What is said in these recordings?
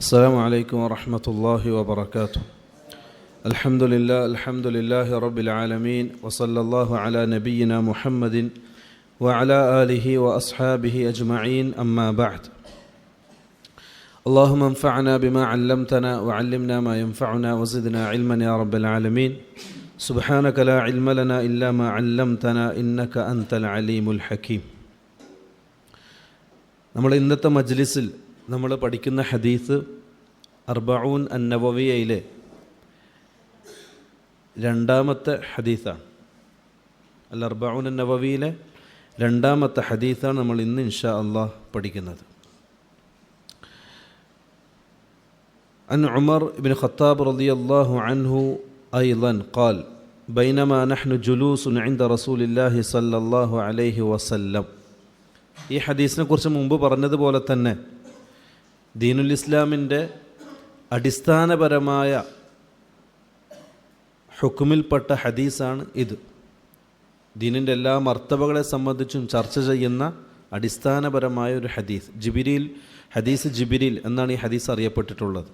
السلام عليكم ورحمة الله وبركاته. الحمد لله رب العالمين وصلى الله على نبينا محمد وعلى آله وأصحابه أجمعين أما بعد. اللهم انفعنا بما علمتنا وعلمنا ما ينفعنا وزدنا علما يا رب العالمين. سبحانك لا علم لنا إلا ما علمتنا إنك أنت العليم الحكيم. നമ്മൾ ഇന്നത്തെ മജ്ലിസിൽ നമ്മൾ പഠിക്കുന്ന ഹദീസ് അർബഊൻ അന്നവവിയയിലെ രണ്ടാമത്തെ ഹദീസാണ്. അർബഊൻ അന്നവവിയിലെ രണ്ടാമത്തെ ഹദീസാണ് നമ്മൾ ഇന്ന് ഇൻഷാ അല്ലാഹ് പഠിക്കുന്നത്. അൻ ഉമർ ഇബ്നു ഖത്താബ് റളിയല്ലാഹു അൻഹു അയ്ളൻ ഖാൽ ബൈനമാ നഹ്നു ജുലൂസുൻ ഇൻദ റസൂലില്ലാഹി സ്വല്ലല്ലാഹു അലൈഹി വസല്ലം. ഈ ഹദീസിനെ കുറിച്ച് മുമ്പ് പറഞ്ഞതുപോലെ തന്നെ ദീനുൽ ഇസ്ലാമിൻ്റെ അടിസ്ഥാനപരമായ ഹുക്കുമിൽപ്പെട്ട ഹദീസാണ് ഇത്. ദീനിൻ്റെ എല്ലാ മർത്തബകളെ സംബന്ധിച്ചും ചർച്ച ചെയ്യുന്ന അടിസ്ഥാനപരമായ ഒരു ഹദീസ്. ഹദീസ് ജിബിരിൽ എന്നാണ് ഈ ഹദീസ് അറിയപ്പെട്ടിട്ടുള്ളത്.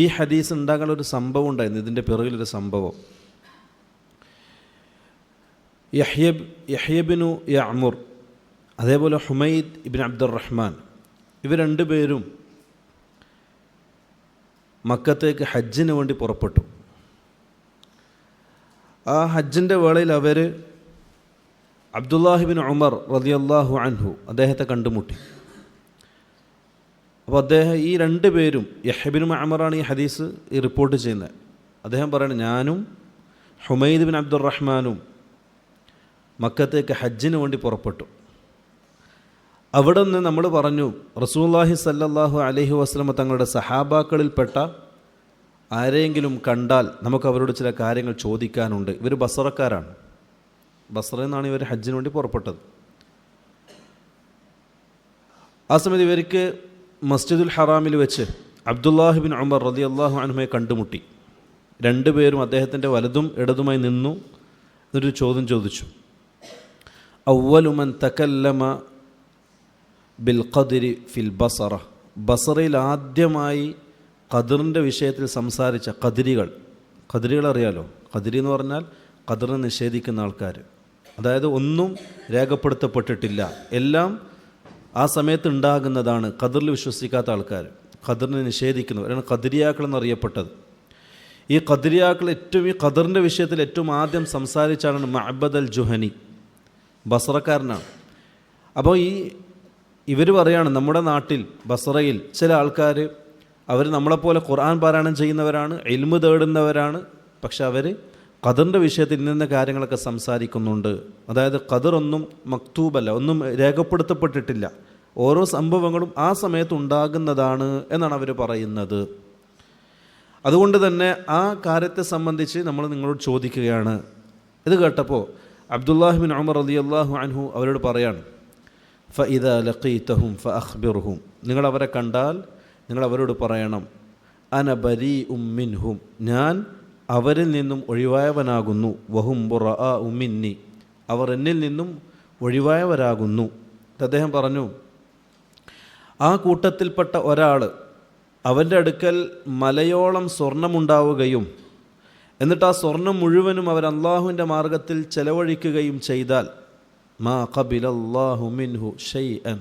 ഈ ഹദീസ് ഉണ്ടാകാനുള്ള ഒരു സംഭവം ഉണ്ടായിരുന്നു. ഇതിൻ്റെ പിറകിലൊരു സംഭവം. യഹ്യബ്നു യഅ്മുർ അതേപോലെ ഹുമൈദ് ഇബ്നു അബ്ദുറഹ്മാൻ ഇവർ രണ്ടുപേരും മക്കത്തേക്ക് ഹജ്ജിന് വേണ്ടി പുറപ്പെട്ടു. ആ ഹജ്ജിൻ്റെ വേളയിൽ അവർ അബ്ദുല്ലാഹിബിൻ ഉമർ റളിയല്ലാഹു അൻഹു അദ്ദേഹത്തെ കണ്ടുമുട്ടി. അപ്പോൾ ഈ രണ്ട് പേരും യഹ്യബ്നു മഅ്മറാണ് ഈ ഹദീസ് റിപ്പോർട്ട് ചെയ്യുന്നത്. അദ്ദേഹം പറയുന്നത്, ഞാനും ഹുമൈദ് ബിൻ അബ്ദുറഹ്മാനും മക്കത്തേക്ക് ഹജ്ജിന് വേണ്ടി പുറപ്പെട്ടു. അവിടെ നിന്ന് നമ്മൾ പറഞ്ഞു, റസൂലുള്ളാഹി സല്ലല്ലാഹു അലൈഹി വസല്ലം തങ്ങളുടെ സഹാബാക്കളിൽപ്പെട്ട ആരെയെങ്കിലും കണ്ടാൽ നമുക്ക് അവരോട് ചില കാര്യങ്ങൾ ചോദിക്കാനുണ്ട്. ഇവർ ബസറക്കാരാണ്. ബസറയിൽ നിന്നാണ് ഇവർ ഹജ്ജിന് വേണ്ടി പുറപ്പെട്ടത്. ആ സമയത്ത് ഇവർക്ക് മസ്ജിദുൽ ഹറാമിൽ വെച്ച് അബ്ദുല്ലാഹിബിൻ ഉമർ റളിയല്ലാഹു അൻഹുയെ കണ്ടുമുട്ടി. രണ്ടുപേരും അദ്ദേഹത്തിൻ്റെ വലതും ഇടതുമായി നിന്നു. എന്നൊരു ചോദ്യം ചോദിച്ചു. അവ്വലു മൻ തകല്ലമ ബിൽ ഖദ്രി ഫിൽ ബസറ. ബസറയിൽ ആദ്യമായി ഖദറിൻ്റെ വിഷയത്തിൽ സംസാരിച്ച ഖദരികൾ അറിയാലോ. ഖദരി എന്ന് പറഞ്ഞാൽ ഖദറിനെ നിഷേധിക്കുന്ന ആൾക്കാർ. അതായത് ഒന്നും രേഖപ്പെടുത്തപ്പെട്ടിട്ടില്ല, എല്ലാം ആ സമയത്ത് ഉണ്ടാകുന്നതാണ്. ഖദറിൽ വിശ്വസിക്കാത്ത ആൾക്കാർ, ഖദറിനെ നിഷേധിക്കുന്നവരാണ് ഖദരിയാക്കൾ എന്നറിയപ്പെട്ടത്. ഈ ഖദരിയാക്കൾ ഈ ഖദറിൻ്റെ വിഷയത്തിൽ ഏറ്റവും ആദ്യം സംസാരിച്ചാണ് മഅബദ് അൽ ജുഹനി, ബസറക്കാരനാണ്. അപ്പോൾ ഇവർ പറയാണ്, നമ്മുടെ നാട്ടിൽ ബസറയിൽ ചില ആൾക്കാർ അവർ നമ്മളെപ്പോലെ ഖുർആൻ പാരായണം ചെയ്യുന്നവരാണ്, ഇൽമ് തേടുന്നവരാണ്. പക്ഷെ അവർ ഖദറിൻ്റെ വിഷയത്തിൽ ഇന്ന കാര്യങ്ങളൊക്കെ സംസാരിക്കുന്നുണ്ട്. അതായത് ഖദർ ഒന്നും മക്തൂബല്ല, ഒന്നും രേഖപ്പെടുത്തപ്പെട്ടിട്ടില്ല, ഓരോ സംഭവങ്ങളും ആ സമയത്ത് ഉണ്ടാകുന്നതാണ് എന്നാണ് അവർ പറയുന്നത്. അതുകൊണ്ട് തന്നെ ആ കാര്യത്തെ സംബന്ധിച്ച് നമ്മൾ നിങ്ങളോട് ചോദിക്കുകയാണ്. ഇത് കേട്ടപ്പോൾ അബ്ദുല്ലാഹിബിൻ ഉമർ റളിയല്ലാഹു അൻഹു അവരോട് പറയാണ്, ഫഇദാ ലഖീതഹും ഫഅഖ്ബിർഹും. നിങ്ങൾ അവരെ കണ്ടാൽ നിങ്ങൾ അവരോട് പറയണം, അന ബരീഉം മിൻഹും, ഞാൻ അവരിൽ നിന്നും ഒഴിവായവനാകുന്നു, വഹും ബുറാഉ മിന്നി, അവർ എന്നിൽ നിന്നും ഒഴിവായവരാകുന്നു. അദ്ദേഹം പറഞ്ഞു, ആ കൂട്ടത്തിൽപ്പെട്ട ഒരാൾ അവൻ്റെ അടുക്കൽ മലയോളം സ്വർണമുണ്ടാവുകയും എന്നിട്ട് ആ സ്വർണം മുഴുവനും അവർ അള്ളാഹുവിൻ്റെ മാർഗത്തിൽ ചെലവഴിക്കുകയും ചെയ്താൽ മാ ഖബിലല്ലാഹു മിൻഹു ഷൈഅൻ,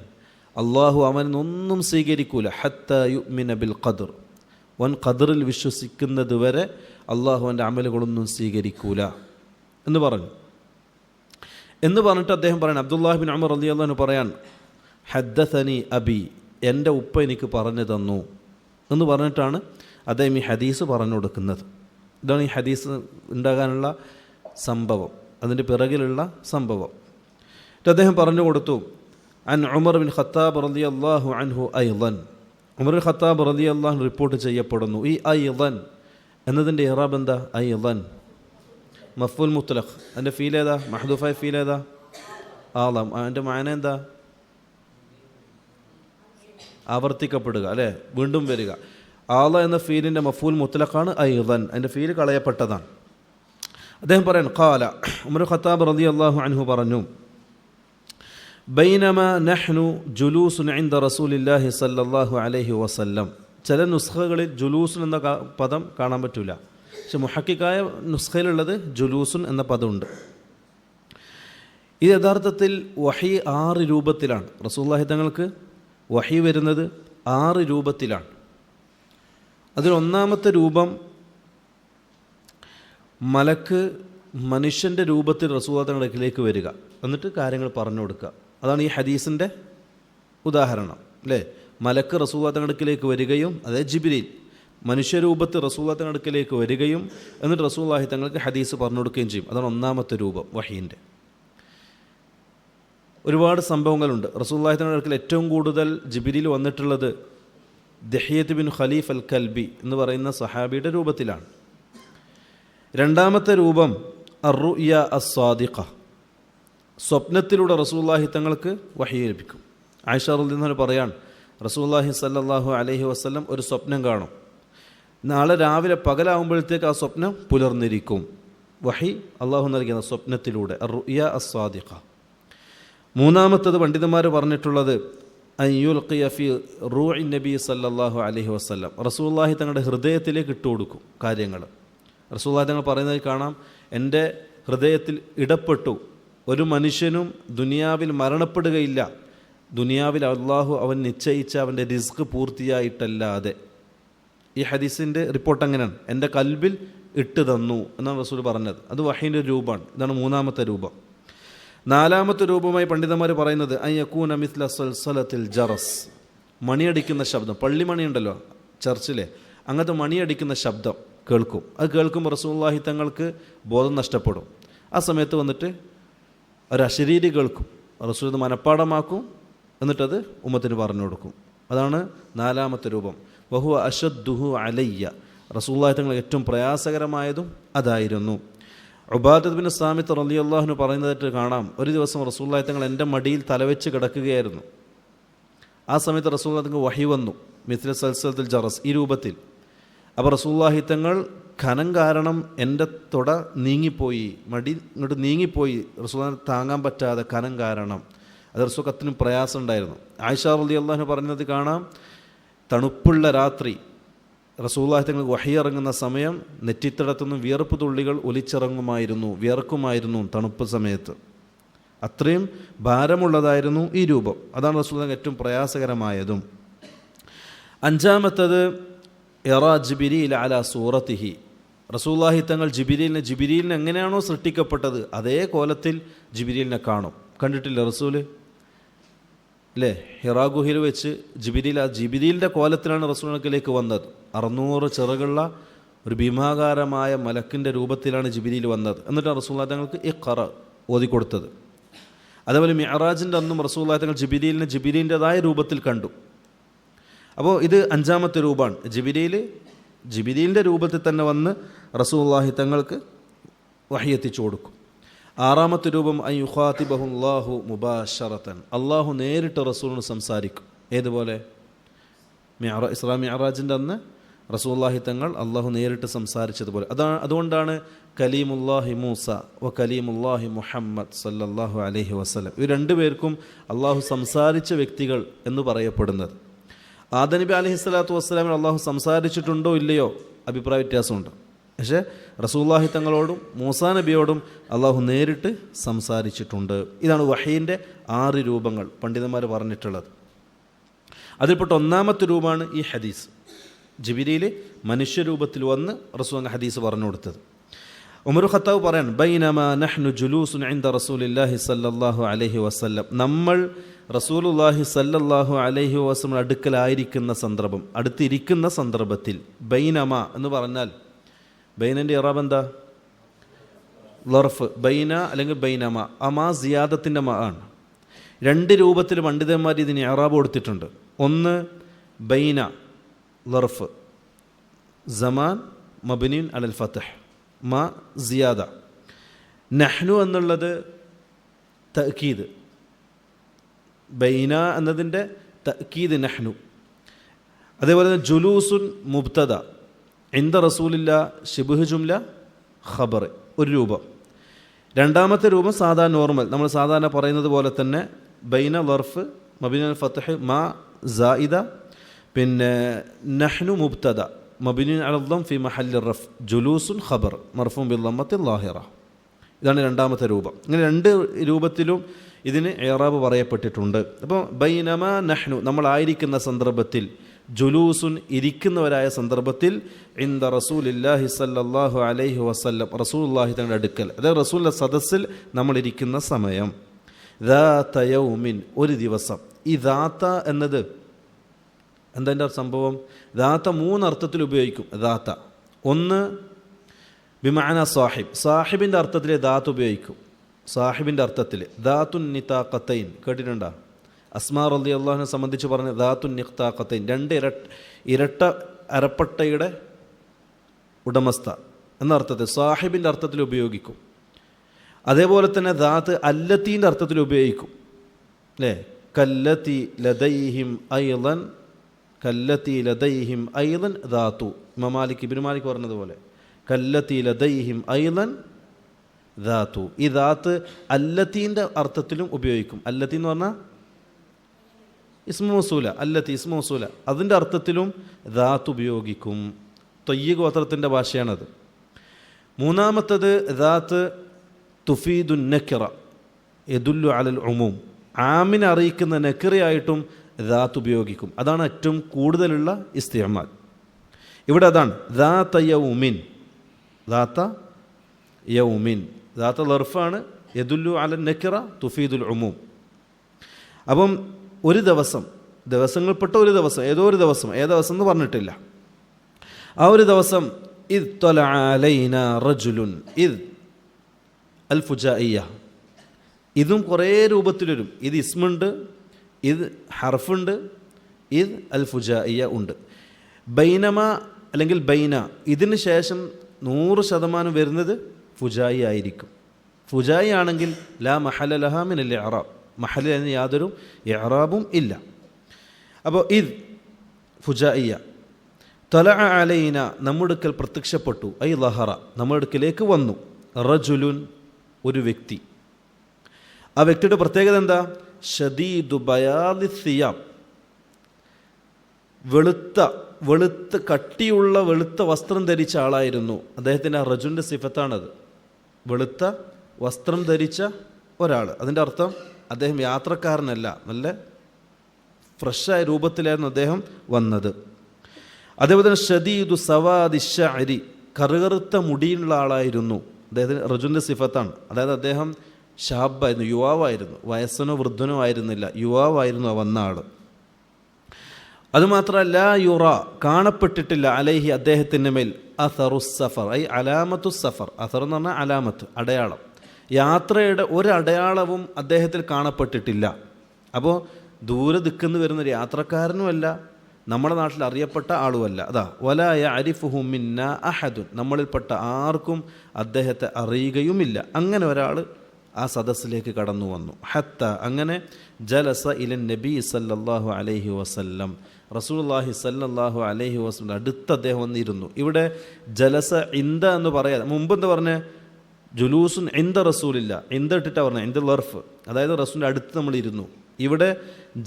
അള്ളാഹു അവനൊന്നും സ്വീകരിക്കൂല. ഹത്താ യുഅ്മിന ബിൽ ഖദർ, വൻ ഖദറിൽ വിശ്വസിക്കുന്നത് വരെ അള്ളാഹു അവൻ്റെ അമലുകളൊന്നും സ്വീകരിക്കൂല എന്ന് പറഞ്ഞിട്ട് അദ്ദേഹം പറയാൻ, അബ്ദുല്ലാഹിബിൻ ഉമർ റളിയല്ലാഹു അൻഹു പറയാൻ, ഹദ്ദസനി അബി, എൻ്റെ ഉപ്പ എനിക്ക് പറഞ്ഞു തന്നു എന്ന് പറഞ്ഞിട്ടാണ് അദ്ദേഹം ഈ ഹദീസ് പറഞ്ഞു കൊടുക്കുന്നത്. ഇതാണ് ഈ ഹദീസ് ഉണ്ടാകാനുള്ള സംഭവം, അതിൻ്റെ പിറകിലുള്ള സംഭവം. അദ്ദേഹം പറഞ്ഞു കൊടുത്തു, അൻ ഉമർ ബിൻ ഖത്താബ് റളിയല്ലാഹു അൻഹു അയ്ളൻ, ഉമർ ബിൻ ഖത്താബ് റളിയല്ലാഹു അൻഹു റിപ്പോർട്ട് ചെയ്യപ്പെടുന്നു. ഈ അയ്ളൻ എന്നതിൻ്റെ ഇറാബ് എന്താ? അയ്ളൻ മഫ്ഊൽ മുത്ലഖ്, അതിൻ്റെ ഫീൽ ഏതാ? മഹ്ദൂഫായ ഫീൽ ഏതാ? ആളം. അതിൻ്റെ മാന എന്താ? ആവർത്തിക്കപ്പെടുക, അല്ലേ, വീണ്ടും വരിക. ആള എന്ന ഫീലിൻ്റെ മഫ്ഊൽ മുത്ലഖാണ് അയ്ളൻ, അതിൻ്റെ ഫീൽ കളയപ്പെട്ടതാണ്. അദ്ദേഹം പറയാൻ, ഖാല, ഉമർ ഖത്താബ് റളിയല്ലാഹു അൻഹു പറഞ്ഞു, ബൈനമാ നഹ്നു ജുലൂസുൻ ഇൻദ റസൂലില്ലാഹി സല്ലല്ലാഹു അലൈഹി വസല്ലം. ചില നുസ്ഖകളിൽ ജുലൂസുൻ എന്ന പദം കാണാൻ പറ്റില്ല. പക്ഷെ മുഹക്കിക്കായ നുസ്ഖയിലുള്ളത് ജുലൂസുൻ എന്ന പദമുണ്ട്. ഇത് യഥാർത്ഥത്തിൽ വഹി 6 രൂപത്തിലാണ്. റസൂലുള്ളാഹി തങ്ങൾക്ക് വഹി വരുന്നത് 6 രൂപത്തിലാണ്. അതിലൊന്നാമത്തെ രൂപം മലക്ക് മനുഷ്യൻ്റെ രൂപത്തിൽ റസൂലുള്ളാഹി തങ്ങളുടെ അടുക്കിലേക്ക് വരിക, എന്നിട്ട് കാര്യങ്ങൾ പറഞ്ഞു കൊടുക്കുക. അതാണ് ഈ ഹദീസിൻ്റെ ഉദാഹരണം അല്ലേ. മലക്ക് റസൂലുള്ളാഹി തങ്ങളുടെ അടുക്കിലേക്ക് വരികയും, അതായത് ജിബ്രീൽ മനുഷ്യരൂപത്തിൽ റസൂലുള്ളാഹി തങ്ങളുടെ അടുക്കിലേക്ക് വരികയും എന്നിട്ട് റസൂലുള്ളാഹി തങ്ങൾക്ക് ഹദീസ് പറഞ്ഞു കൊടുക്കുകയും ചെയ്യും. അതാണ് ഒന്നാമത്തെ രൂപം വഹീൻ്റെ. ഒരുപാട് സംഭവങ്ങളുണ്ട്. റസൂലുള്ളാഹി തങ്ങളുടെ അടുക്കൽ ഏറ്റവും കൂടുതൽ ജിബ്രീൽ വന്നിട്ടുള്ളത് ദഹിയത്ത് ബിൻ ഖലീഫ് അൽ കൽബി എന്ന് പറയുന്ന സഹാബിയുടെ രൂപത്തിലാണ്. രണ്ടാമത്തെ രൂപം അർ-റുയ അസ്-സാദിഖ, സ്വപ്നത്തിലൂടെ റസൂലുള്ളാഹി തങ്ങൾക്ക് വഹി ലഭിക്കും. ആയിഷ റളിയല്ലാഹു അൻഹ പറയാൻ, റസൂലുള്ളാഹി സ്വല്ലല്ലാഹു അലൈഹി വസല്ലം ഒരു സ്വപ്നം കാണും. നാളെ രാവിലെ പകലാവുമ്പോഴത്തേക്ക് ആ സ്വപ്നം പുലർന്നിരിക്കും. വഹി അള്ളാഹു നൽകുന്ന സ്വപ്നത്തിലൂടെ അർ-റുയ അസ്-സാദിഖ. മൂന്നാമത്തത് പണ്ഡിതന്മാർ പറഞ്ഞിട്ടുള്ളത് അയ്യുൽഖിയ ഫി റൂഇൻ നബി സല്ലല്ലാഹു അലൈഹി വസല്ലം, റസൂലുള്ളാഹി തങ്ങളുടെ ഹൃദയത്തിലേക്ക് ഇട്ടുകൊടുക്കും കാര്യങ്ങൾ. റസൂലുള്ളാഹി തങ്ങൾ പറയുന്നത് കാണാം, എൻ്റെ ഹൃദയത്തിൽ ഇടപെട്ടു, ഒരു മനുഷ്യനും ദുനിയാവിൽ മരണപ്പെടുകയില്ല, ദുനിയാവിൽ അള്ളാഹു അവൻ നിശ്ചയിച്ച അവൻ്റെ റിസ്ക് പൂർത്തിയായിട്ടല്ലാതെ. ഈ ഹദീസിൻ്റെ റിപ്പോർട്ട് അങ്ങനെയാണ്, എൻ്റെ കൽബിൽ ഇട്ട് തന്നു എന്നാണ് റസൂൽ പറഞ്ഞത്. അത് വഹീൻ്റെ രൂപമാണ്. ഇതാണ് മൂന്നാമത്തെ രൂപം. നാലാമത്തെ രൂപമായി പണ്ഡിതന്മാർ പറയുന്നത് അയ്യക്കൂന മിസ്ല സൽസലത്തിൽ ജറസ്, മണിയടിക്കുന്ന ശബ്ദം. പള്ളിമണി ഉണ്ടല്ലോ ചർച്ചിലെ, അങ്ങനത്തെ മണിയടിക്കുന്ന ശബ്ദം കേൾക്കും. അത് കേൾക്കുമ്പോൾ റസൂലുള്ളാഹി തങ്ങൾക്ക് ബോധം നഷ്ടപ്പെടും. ആ സമയത്ത് വന്നിട്ട് ഒരു അശരീരി കേൾക്കും, റസൂൽ ഇത് മനഃപ്പാടമാക്കും, എന്നിട്ടത് ഉമ്മത്തിന് പറഞ്ഞു കൊടുക്കും. അതാണ് നാലാമത്തെ രൂപം. വഹുവ അശദ്ദുഹു അലയ്യ, റസൂലുള്ളാഹി തങ്ങൾ ഏറ്റവും പ്രയാസകരമായതും അതായിരുന്നു. ഉബാദത്ത് ബിൻ സാമിത്ത് റളിയല്ലാഹു അൻഹു പറയുന്നതായിട്ട് കാണാം, ഒരു ദിവസം റസൂലുള്ളാഹി തങ്ങൾ എൻ്റെ മടിയിൽ തലവെച്ച് കിടക്കുകയായിരുന്നു. ആ സമയത്ത് റസൂലുള്ളാഹി തങ്ങൾ വഹി വന്നു, മിസ്ല സൽസലത്തുൽ ജറസ്, ഈ രൂപത്തിൽ. അപ്പോൾ റസൂലുള്ളാഹി തങ്ങൾ ഖനം കാരണം എൻ്റെ തുട നീങ്ങിപ്പോയി, മടി ഇങ്ങോട്ട് നീങ്ങിപ്പോയി, റസൂലുള്ളാഹിനെ താങ്ങാൻ പറ്റാതെ ഖനം കാരണം. അത് റസൂൽ അത്രയും പ്രയാസം ഉണ്ടായിരുന്നു. ആയിഷ റളിയല്ലാഹു അൻഹ പറഞ്ഞത് കാണാം, തണുപ്പുള്ള രാത്രി റസൂലുള്ളാഹി തങ്ങൾക്ക് വഹി ഇറങ്ങുന്ന സമയം നെറ്റിത്തടത്തുനിന്ന് വിയർപ്പ് തുള്ളികൾ ഒലിച്ചിറങ്ങുമായിരുന്നു, വിയർക്കുമായിരുന്നു തണുപ്പ് സമയത്ത്. അത്രയും ഭാരമുള്ളതായിരുന്നു ഈ രൂപം. അതാണ് റസൂലുള്ളാഹിക്ക് ഏറ്റവും പ്രയാസകരമായതും. അഞ്ചാമത്തത് യറാ ജിബ്രീൽ അലാ സൂറത്തിഹി, റസൂലുള്ളാഹി തങ്ങൾ ജിബ്രീലിനെ എങ്ങനെയാണോ സൃഷ്ടിക്കപ്പെട്ടത് അതേ കോലത്തിൽ ജിബ്രീലിനെ കാണും. കണ്ടിട്ടില്ല റസൂൽ അല്ലേ? ഹിറാ ഗുഹയിൽ വെച്ച് ജിബ്രീലിൻ്റെ കോലത്തിലാണ് റസൂലിലേക്ക് വന്നത്. 600 ചിറകുള്ള ഒരു ഭീമാകാരമായ മലക്കിൻ്റെ രൂപത്തിലാണ് ജിബ്രീൽ വന്നത്. എന്നിട്ടാണ് റസൂലുള്ളാഹി തങ്ങൾക്ക് ഇഖ്റ ഓതിക്കൊടുത്തത്. അതേപോലെ മിഅ്റാജിൻ്റെ അന്നും റസൂലുള്ളാഹി തങ്ങൾ ജിബ്രീലിൻ്റെതായ രൂപത്തിൽ കണ്ടു. അപ്പോൾ ഇത് അഞ്ചാമത്തെ രൂപമാണ്. ജിബ്രീലിൻ്റെ രൂപത്തിൽ തന്നെ വന്ന് റസൂലുള്ളാഹി തങ്ങൾക്ക് വഹി എത്തിച്ചു കൊടുക്കും. ആറാമത്തെ രൂപം അൻ യുഖാതിബഹുല്ലാഹു മുബാശറതൻ, അള്ളാഹു നേരിട്ട് റസൂലിന് സംസാരിക്കും. ഏതുപോലെ? ഇസ്രാ മിഅ്റാജിൻ്റെ അന്ന് റസൂലുള്ളാഹി തങ്ങൾ അള്ളാഹു നേരിട്ട് സംസാരിച്ചതുപോലെ. അതുകൊണ്ടാണ് കലീമുല്ലാഹി മൂസ വ കലീമുല്ലാഹി മുഹമ്മദ് സല്ലല്ലാഹു അലൈഹി വസല്ലം, ഇവർ രണ്ടുപേർക്കും അള്ളാഹു സംസാരിച്ച വ്യക്തികൾ എന്ന് പറയപ്പെടുന്നത്. ആദം നബി അലൈഹി സ്വലാത്തു വസ്സലാമിന് അള്ളാഹു സംസാരിച്ചിട്ടുണ്ടോ ഇല്ലയോ അഭിപ്രായ വ്യത്യാസമുണ്ട്. പക്ഷേ റസൂലുള്ളാഹി തങ്ങളോടും മൂസാ നബിയോടും അള്ളാഹു നേരിട്ട് സംസാരിച്ചിട്ടുണ്ട്. ഇതാണ് വഹീൻ്റെ 6 രൂപങ്ങൾ പണ്ഡിതന്മാർ പറഞ്ഞിട്ടുള്ളത്. അതിൽപ്പെട്ട ഒന്നാമത്തെ രൂപമാണ് ഈ ഹദീസ്. ജിബ്രീൽ മനുഷ്യരൂപത്തിൽ വന്ന് റസൂൽ ഹദീസ് പറഞ്ഞു കൊടുത്തത്. ഉമർ ഖത്താബ് പറയാൻ, ബൈനമാ നഹ്നു ജുലൂസുൻ ഇൻദ റസൂലില്ലാഹി സല്ലല്ലാഹു അലൈഹി വസല്ലം, നമ്മൾ റസൂലുള്ളാഹി സല്ലല്ലാഹു അലൈഹി വസല്ലം അടുക്കലായിരിക്കുന്ന സന്ദർഭം, അടുത്തിരിക്കുന്ന സന്ദർഭത്തിൽ. ബൈനമ എന്ന് പറഞ്ഞാൽ ബൈനൻ്റെ ഇറാബ് എന്താ? ലർഫ്. ബൈന അല്ലെങ്കിൽ ബൈനമ. അമാ സിയാദത്തിൻ്റെ മ ആണ്. 2 രൂപത്തിൽ പണ്ഡിതന്മാർ ഇതിന് ഇറാബ് കൊടുത്തിട്ടുണ്ട്. ഒന്ന് ബൈന ലർഫ്, സമാൻ മബ്നിൻ അലൽ ഫത്ഹ്, മ സിയാദ. നഹ്നു എന്നുള്ളത് തഅക്കീദ്, ബൈന എന്നതിൻ്റെ തഅക്കീദ് നഹ്നു. അതേപോലെ തന്നെ ജുലൂസുൻ മുബ്തദ, ഇൻദ റസൂലില്ല ശിബ്ഹ് ജുംല ഖബർ, ഒരു രൂപം. രണ്ടാമത്തെ രൂപം സാധാരണ നോർമൽ, നമ്മൾ സാധാരണ പറയുന്നത് പോലെ തന്നെ ബൈന ലർഫ് മബ്നി അൽ ഫത്ഹ് മാ സായിദ പിന്നെ നഹ്നു മുബ്തദ മബ്നിയുൻ അലൽ ദം ഫി മഹല്ലി റഫ്, ജുലൂസുൻ ഖബർ മർഫൂഉൻ ബിൽ ദമ്മത്തി ളാഹിറ. ഇതാണ് രണ്ടാമത്തെ രൂപം. ഇങ്ങനെ രണ്ട് രൂപത്തിലും ഇതിന് ഇഅ്റാബ് പറയപ്പെട്ടിട്ടുണ്ട്. അപ്പോൾ ബൈനമാ നഹ്നു നമ്മളായിരിക്കുന്ന സന്ദർഭത്തിൽ, ജുലൂസുൻ ഇരിക്കുന്നവരായ സന്ദർഭത്തിൽ, ഇൻദ റസൂലില്ലാഹി സല്ലല്ലാഹു അലൈഹി വസല്ലം റസൂലുള്ളാഹി തങ്ങളുടെ അടുക്കൽ, അതായത് റസൂലിൻ്റെ സദസ്സിൽ നമ്മളിരിക്കുന്ന സമയം, ദാത യൗമിൻ ഒരു ദിവസം. ഈ ദാത്ത എന്നത് എന്താ സംഭവം? ദാത്ത മൂന്നർത്ഥത്തിൽ ഉപയോഗിക്കും. ദാത്ത ഒന്ന് ബിമഅന സാഹിബ്, സാഹിബിൻ്റെ അർത്ഥത്തിൽ ദാത്ത് ഉപയോഗിക്കും. സാഹിബിൻ്റെ അർത്ഥത്തിൽ ദാത്തുൻ നിതാഖത്തൈൻ കേട്ടിട്ടുണ്ടോ? അസ്മാ റളിയല്ലാഹുവിനെ സംബന്ധിച്ച് പറഞ്ഞ ദാത്തുൻ നിതാഖത്തൈൻ, രണ്ട് ഇരട്ട അരപ്പട്ടയുടെ ഉടമസ്ഥ എന്ന അർത്ഥത്തിൽ സാഹിബിൻ്റെ അർത്ഥത്തിൽ ഉപയോഗിക്കും. അതേപോലെ തന്നെ ദാത്ത് അല്ലത്തീൻ്റെ അർത്ഥത്തിൽ ഉപയോഗിക്കും അല്ലേ? കല്ലത്തി ലദൈഹിം ഐളൻ, കല്ലത്തി ലദൈഹിം ഐളൻ ദാത്തു. ഇമാം മാലിക്, ഇബ്നു മാലിക് പറഞ്ഞതുപോലെ കല്ലത്തി ലദൈഹിം ഐളൻ ദാത്തു. ഈ ദാത്ത് അല്ലത്തീൻ്റെ അർത്ഥത്തിലും ഉപയോഗിക്കും. അല്ലത്തി എന്ന് പറഞ്ഞാൽ ഇസ്മു മൗസൂല, അല്ലത്തി ഇസ്മു മൗസൂല, അതിൻ്റെ അർത്ഥത്തിലും ദാത്ത് ഉപയോഗിക്കും. ത്വയ്യ് ഗോത്രത്തിൻ്റെ ഭാഷയാണത്. മൂന്നാമത്തത് ദാത്ത് തുഫീദുൻ നക്കിറ യദുല്ലു അലൽ ഉമൂം, ആമിനെ അറിയിക്കുന്ന നക്കിറയായിട്ടും ദാത്ത് ഉപയോഗിക്കും. അതാണ് ഏറ്റവും കൂടുതലുള്ള ഇസ്തിഅമാൽ. ഇവിടെ അതാണ് ദാത്ത യൗമിൻ, ദാത്ത യൗമിൻ, ദാത്ത ലർഫാണ്, യദുല്ലു അലൽ നക്കിറ തുഫീദുൽ ഉമൂം. അപ്പം ഒരു ദിവസം, ദിവസങ്ങൾപ്പെട്ട ഒരു ദിവസം, ഏതോ ഒരു ദിവസം, ഏത് ദിവസം എന്ന് പറഞ്ഞിട്ടില്ല. ആ ഒരു ദിവസം ഇദ് ത്വലഅ അലൈനാ റജുലുൻ, ഇദ് അൽ ഫുജാഇയ്യ, ഇതും കുറേ രൂപത്തിൽ വരും. ഇത് ഇസ്മുണ്ട്, ഇത് ഹർഫുണ്ട്, ഇത് അൽ ഫുജാഇയ്യ ഉണ്ട്. ബൈനമ അല്ലെങ്കിൽ ബൈന, ഇതിന് ശേഷം 100% വരുന്നത് ഫുജായി ആയിരിക്കും. ഫുജായി ആണെങ്കിൽ ലാ മഹല ലഹാ മിനൽ ഇഅ്റാബ്, മഹലിന് യാതൊരു ഇഅ്റാബും ഇല്ല. അപ്പോൾ ഇത് ഫുജാഇയ്യ. തലഅ അലൈന നമ്മുടെ അടുക്കൽ പ്രത്യക്ഷപ്പെട്ടു, ഐ ലഹറ നമ്മുടെ അടുക്കലേക്ക് വന്നു, റജുലുൻ ഒരു വ്യക്തി. ആ വ്യക്തിയുടെ പ്രത്യേകത എന്താ? ഷദീദു ബയാദി സിയാബ്, വെളുത്ത കട്ടിയുള്ള വെളുത്ത വസ്ത്രം ധരിച്ച ആളായിരുന്നു. അദ്ദേഹത്തിൻ്റെ ആ റജുലിൻ്റെ സിഫത്താണത്, വെളുത്ത വസ്ത്രം ധരിച്ച ഒരാൾ. അതിൻ്റെ അർത്ഥം അദ്ദേഹം യാത്രക്കാരനല്ല, നല്ല ഫ്രഷായ രൂപത്തിലായിരുന്നു അദ്ദേഹം വന്നത്. അതേപോലെ തന്നെ ഷദീദു സവാദി ശഅരി, കറുകറുത്ത മുടിയുള്ള ആളായിരുന്നു. അദ്ദേഹത്തിന് റജുലിൻ്റെ സിഫത്താണ്. അതായത് അദ്ദേഹം ഷാബായിരുന്നു, യുവാവായിരുന്നു, വയസ്സനോ വൃദ്ധനോ ആയിരുന്നില്ല, യുവാവായിരുന്നു ആ വന്ന ആൾ. അതുമാത്രമല്ല യുറ കാണപ്പെട്ടിട്ടില്ല അലൈഹി അദ്ദേഹത്തിൻ്റെ മേൽ അഥറു സഫർ, ഐ അലാമത്തു സഫർ. അഥർ എന്ന് പറഞ്ഞാൽ അലാമത്ത്, അടയാളം. യാത്രയുടെ ഒരടയാളവും അദ്ദേഹത്തിൽ കാണപ്പെട്ടിട്ടില്ല. അപ്പോൾ ദൂരെ ദിക്കുന്ന് വരുന്നൊരു യാത്രക്കാരനുമല്ല, നമ്മുടെ നാട്ടിൽ അറിയപ്പെട്ട ആളുമല്ല. അതാ വലാ യഅരിഫുഹു മിന്നാ അഹദുൻ, നമ്മളിൽപ്പെട്ട ആർക്കും അദ്ദേഹത്തെ അറിയുകയുമില്ല. അങ്ങനെ ഒരാൾ ആ സദസ്സിലേക്ക് കടന്നു വന്നു. ഹത്ത അങ്ങനെ ജലസ ഇലൻ നബി സല്ലല്ലാഹു അലൈഹി വസല്ലം, റസൂലുള്ളാഹി സല്ലല്ലാഹു അലൈഹി വസല്ലം അടുത്ത് അദ്ദേഹം വന്നിരുന്നു. ഇവിടെ ജലസ ഇന്ദ എന്ന് പറയാതെ, മുമ്പ് എന്താ പറഞ്ഞത്? ജുലൂസുൻ ഇന്ദ റസൂലില്ല, ഇന്ദ ഇട്ടിട്ടാണ് പറഞ്ഞത്, ഇന്ദ ലർഫ്, അതായത് റസൂലിൻ്റെ അടുത്ത് നമ്മൾ ഇരുന്നു. ഇവിടെ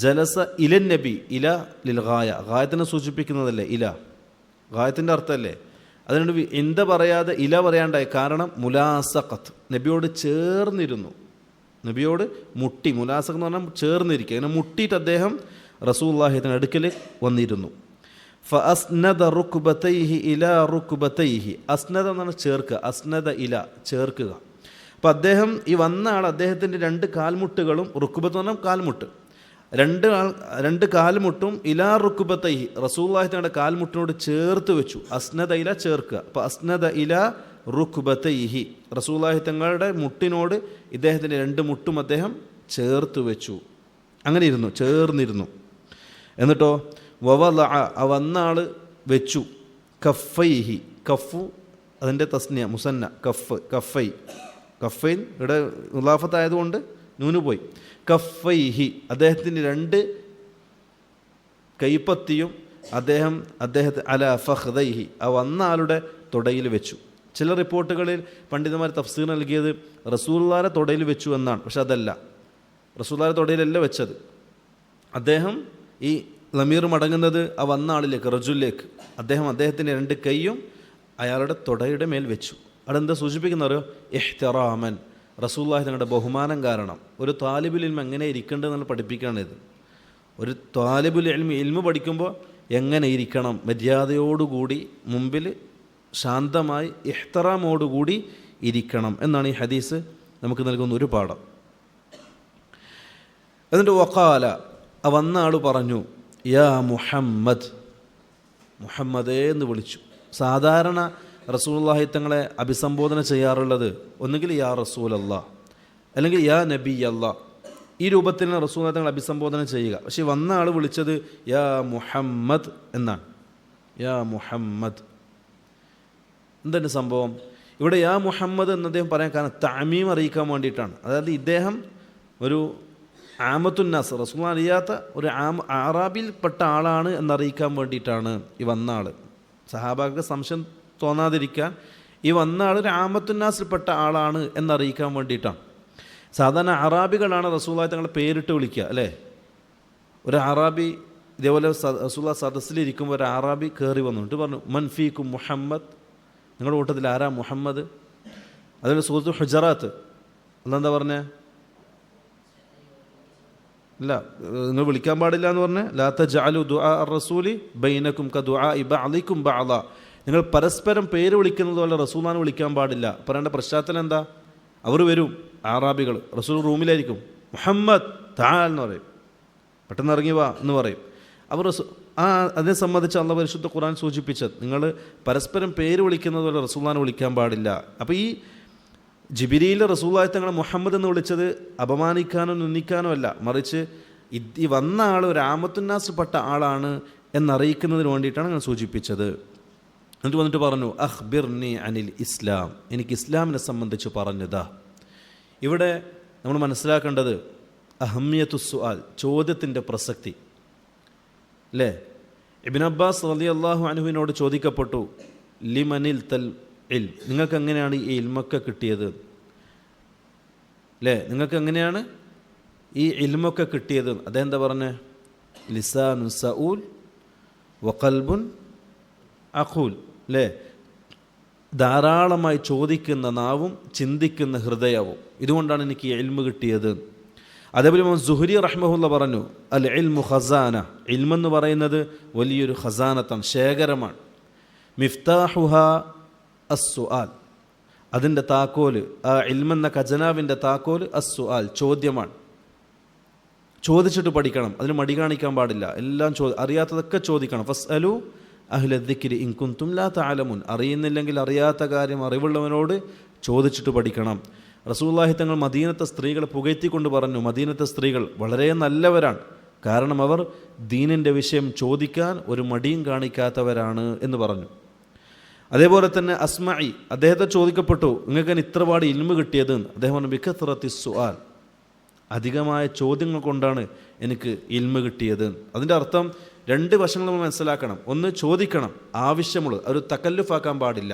ജലസ ഇലൻ നബി, ഇല ലിൽ ഗായ, ഗായത്തിനെ സൂചിപ്പിക്കുന്നതല്ലേ ഇല, ഗായത്തിൻ്റെ അർത്ഥമല്ലേ. അതുകൊണ്ട് ഇന്ദ പറയാതെ ഇല പറയാണ്ടായി. കാരണം മുലാസഖത്ത്, നബിയോട് ചേർന്നിരുന്നു, നബിയോട് മുട്ടി. മുലാസഖ് എന്ന് പറഞ്ഞാൽ ചേർന്നിരിക്കുക. അങ്ങനെ മുട്ടിയിട്ട് അദ്ദേഹം റസൂലുള്ളാഹിയുടെ അടുക്കൽ വന്നിരുന്നു. ഫഅസ്നദ റുക്ബതൈഹി ഇലാ റുക്ബതൈഹി, അസ്നദ എന്നാണ് ചേർക്കുക, അസ്നദ ഇല ചേർക്കുക. അപ്പോൾ അദ്ദേഹം ഈ വന്ന ആൾ അദ്ദേഹത്തിൻ്റെ രണ്ട് കാൽമുട്ടുകളും, റുക്ബത്ത് എന്ന് പറഞ്ഞാൽ കാൽമുട്ട്, രണ്ട് കാൽമുട്ടും ഇലാ റുക്ബതൈഹി റസൂലുള്ളാഹി തങ്ങളുടെ കാൽമുട്ടിനോട് ചേർത്ത് വെച്ചു. അസ്നദ ഇല ചേർക്കുക. അപ്പോൾ അസ്നദ ഇല റുക്ബതൈഹി, റസൂലുള്ളാഹി തങ്ങളുടെ മുട്ടിനോട് ഇദ്ദേഹത്തിൻ്റെ രണ്ട് മുട്ടും അദ്ദേഹം ചേർത്ത് വെച്ചു. അങ്ങനെ ഇരുന്നു, ചേർന്നിരുന്നു. എന്നിട്ടോ വവളഅ, വന്ന ആൾ വെച്ചു, കഫൈഹി, കഫു അതിൻ്റെ തസ്നിയ മുസന്ന, കഫ് കഫൈ, കഫൈൻ ഇവിടെ മുലാഫത്തായതുകൊണ്ട് നൂന് പോയി. കഫൈഹി അദ്ദേഹത്തിൻ്റെ രണ്ട് കൈപ്പത്തിയും അദ്ദേഹത്തെ അല ഫഖ്ദൈഹി ആ വന്ന ആളുടെ തൊടയിൽ വെച്ചു. ചില റിപ്പോർട്ടുകളിൽ പണ്ഡിതന്മാർ തഫ്സീർ നൽകിയത് റസൂലുള്ളാഹിയുടെ തൊടയിൽ വെച്ചു എന്നാണ്. പക്ഷെ അതല്ല, റസൂലുള്ളാഹിയുടെ തൊടയിലല്ല വെച്ചത്. അദ്ദേഹം ഈ ലമീർ മടങ്ങുന്നത് ആ വന്ന ആളിലേക്ക്, റജുലിലേക്ക്. അദ്ദേഹത്തിൻ്റെ 2 കൈയും അയാളുടെ തുടയുടെ മേൽ വെച്ചു. അതെന്താ സൂചിപ്പിക്കുന്നറിയോ? ഇഹ്തിറാമൻ, റസൂലുള്ളാഹി തങ്ങളുടെ ബഹുമാനം കാരണം. ഒരു താലിബുൽ ഇൽമ് എങ്ങനെ ഇരിക്കേണ്ടതെന്ന് പഠിപ്പിക്കുകയാണിത്. ഒരു താലിബുൽ ഇൽമ് പഠിക്കുമ്പോൾ എങ്ങനെ ഇരിക്കണം, മര്യാദയോടുകൂടി മുമ്പിൽ ശാന്തമായി ഇഹ്തിറാമോടുകൂടി ഇരിക്കണം എന്നാണ് ഈ ഹദീസ് നമുക്ക് നൽകുന്ന ഒരു പാഠം. എന്നിട്ട് വഖാല, വന്ന ആൾ പറഞ്ഞു, യാ മുഹമ്മദ്, മുഹമ്മദേ എന്ന് വിളിച്ചു. സാധാരണ റസൂലുള്ളാഹി തങ്ങളെ അഭിസംബോധന ചെയ്യാറുള്ളത് ഒന്നുകിൽ യാ റസൂലല്ലാ അല്ലെങ്കിൽ യാ നബി അല്ലാ, ഈ രൂപത്തിലാണ് റസൂലുള്ളാഹി തങ്ങളെ അഭിസംബോധന ചെയ്യുക. പക്ഷേ വന്ന ആൾ വിളിച്ചത് യാ മുഹമ്മദ് എന്നാണ്. യാ മുഹമ്മദ്. എന്താണ് സംഭവം? ഇവിടെ യാ മുഹമ്മദ് എന്ന് അദ്ദേഹം പറയാൻ കാരണം തഅമീം അറിയിക്കാൻ വേണ്ടിയിട്ടാണ്. അതായത് ഇദ്ദേഹം ഒരു ആമത്തുന്നാസ്, റസൂലുള്ളാഹി അറിയാത്ത ഒരു അറാബിൽപ്പെട്ട ആളാണ് എന്നറിയിക്കാൻ വേണ്ടിയിട്ടാണ് ഈ വന്ന ആൾ. സഹാബാക്ക് സംശയം തോന്നാതിരിക്കാൻ ഈ വന്ന ആൾ ഒരു ആമത്തുന്നാസിൽപ്പെട്ട ആളാണ് എന്നറിയിക്കാൻ വേണ്ടിയിട്ടാണ്. സാധാരണ അറാബികളാണ് റസൂലുള്ളാഹി തങ്ങളെ പേരിട്ട് വിളിക്കുക, അല്ലേ? ഒരു അറാബി ഇതേപോലെ റസൂലുള്ളാഹി സദസ്സിലിരിക്കുമ്പോൾ ഒരു അറാബി കയറി വന്നിട്ട് പറഞ്ഞു, മൻ ഫീക്കും മുഹമ്മദ്, നിങ്ങളുടെ കൂട്ടത്തിൽ ആരാ മുഹമ്മദ്? അതുപോലെ സൂറത്തുൽ ഹുജറാത്ത് അതെന്താ പറഞ്ഞേ? ഇല്ല, നിങ്ങൾ വിളിക്കാൻ പാടില്ല എന്ന് പറഞ്ഞേ, ലാ തജഅലു ദുആ അർ-റസൂലി ബൈനക്കും കദുആഇ ബഅദികും ബഅദ, നിങ്ങൾ പരസ്പരം പേര് വിളിക്കുന്നത് പോലെ റസൂലിനെ വിളിക്കാൻ പാടില്ല. പറയേണ്ട പശ്ചാത്തലം എന്താ? അവർ വരും, ആറാബികൾ, റസൂൽ റൂമിലായിരിക്കും, മുഹമ്മദ് തആൽ എന്ന് പറയും, പെട്ടെന്ന് ഇറങ്ങി വാ എന്ന് പറയും. അവർ അതിനെ സംബന്ധിച്ച് അല്ലാഹു പരിശുദ്ധ ഖുർആൻ സൂചിപ്പിച്ചത് നിങ്ങൾ പരസ്പരം പേര് വിളിക്കുന്നത് പോലെ റസൂലിനെ വിളിക്കാൻ പാടില്ല. അപ്പോൾ ഈ ജിബ്രീൽ റസൂലുള്ളാഹി തങ്ങളെ മുഹമ്മദ് എന്ന് വിളിച്ചത് അപമാനിക്കാനോ നിന്ദിക്കാനോ അല്ല, മറിച്ച് ഈ വന്ന ആൾ ഒരു ആമത്തുന്നാസിൽപ്പെട്ട ആളാണ് എന്നറിയിക്കുന്നതിന് വേണ്ടിയിട്ടാണ് ഞാൻ സൂചിപ്പിച്ചത്. എന്നിട്ട് വന്നിട്ട് പറഞ്ഞു, അഖ്ബിർനി അനിൽ ഇസ്ലാം, എനിക്ക് ഇസ്ലാമിനെ സംബന്ധിച്ച് പറഞ്ഞതാ. ഇവിടെ നമ്മൾ മനസ്സിലാക്കേണ്ടത് അഹമ്മിയത്തു സുആൽ, ചോദ്യത്തിൻ്റെ പ്രസക്തി, അല്ലേ? ഇബ്നു അബ്ബാസ് റളിയല്ലാഹു അൻഹുവിനോട് ചോദിക്കപ്പെട്ടു, ലിമനിൽ തൽ ഇൽം, നിങ്ങൾക്ക് എങ്ങനെയാണ് ഈ ഇൽമൊക്കെ കിട്ടിയത്, അല്ലേ? നിങ്ങൾക്ക് എങ്ങനെയാണ് ഈ ഇൽമൊക്കെ കിട്ടിയത്? അദ്ദേഹം എന്താ പറഞ്ഞേ? ലിസാനുൻ സഊൽ വഖൽബുൻ അഖൂൽ, അല്ലേ? ധാരാളമായി ചോദിക്കുന്ന നാവും ചിന്തിക്കുന്ന ഹൃദയവും, ഇതുകൊണ്ടാണ് എനിക്ക് ഈ ഇൽമ് കിട്ടിയത്. അതേപോലെ ഇമാം സുഹരി റഹ്മഹുല്ല പറഞ്ഞു, അൽ ഇൽമു ഖസാന, ഇൽമെന്ന് പറയുന്നത് വലിയൊരു ഖസാനത്താണ്, ശേഖരമാണ്. മിഫ്താഹുഹ അസ്സുആൽ, അതിൻ്റെ താക്കോല്, ആ ഇൽമെന്ന ഖജനാവിൻ്റെ താക്കോല് അസ്സുആൽ, ചോദ്യമാണ്. ചോദിച്ചിട്ട് പഠിക്കണം, അതിന് മടി കാണിക്കാൻ പാടില്ല. എല്ലാം അറിയാത്തതൊക്കെ ചോദിക്കണം. ഫസ്അലു അഹ്ല ദിക്രി ഇൻ കുൻതും ലാ തഅലമുൻ, അറിയുന്നില്ലെങ്കിൽ അറിയാത്ത കാര്യം അറിവുള്ളവനോട് ചോദിച്ചിട്ട് പഠിക്കണം. റസൂലുള്ളാഹി തങ്ങൾ മദീനത്തെ സ്ത്രീകളെ പുകഴ്ത്തിക്കൊണ്ട് പറഞ്ഞു, മദീനത്തെ സ്ത്രീകൾ വളരെ നല്ലവരാണ്, കാരണം അവർ ദീനിൻ്റെ വിഷയം ചോദിക്കാൻ ഒരു മടിയും കാണിക്കാത്തവരാണ് എന്ന് പറഞ്ഞു. അതേപോലെ തന്നെ അസ്മഇ, അദ്ദേഹത്തെ ചോദിക്കപ്പെട്ടു, നിങ്ങൾക്ക് ഇത്രപാട് ഇൽമ് കിട്ടിയത്? അദ്ദേഹം പറഞ്ഞു, ബികത്റത്തി സുആൽ, അധികമായ ചോദ്യങ്ങൾ കൊണ്ടാണ് എനിക്ക് ഇൽമ് കിട്ടിയത്. അതിൻ്റെ അർത്ഥം 2 വശങ്ങൾ നമ്മൾ മനസ്സിലാക്കണം. ഒന്ന്, ചോദിക്കണം, ആവശ്യമുള്ളത്, ഒരു തകല്ലുഫാക്കാൻ പാടില്ല.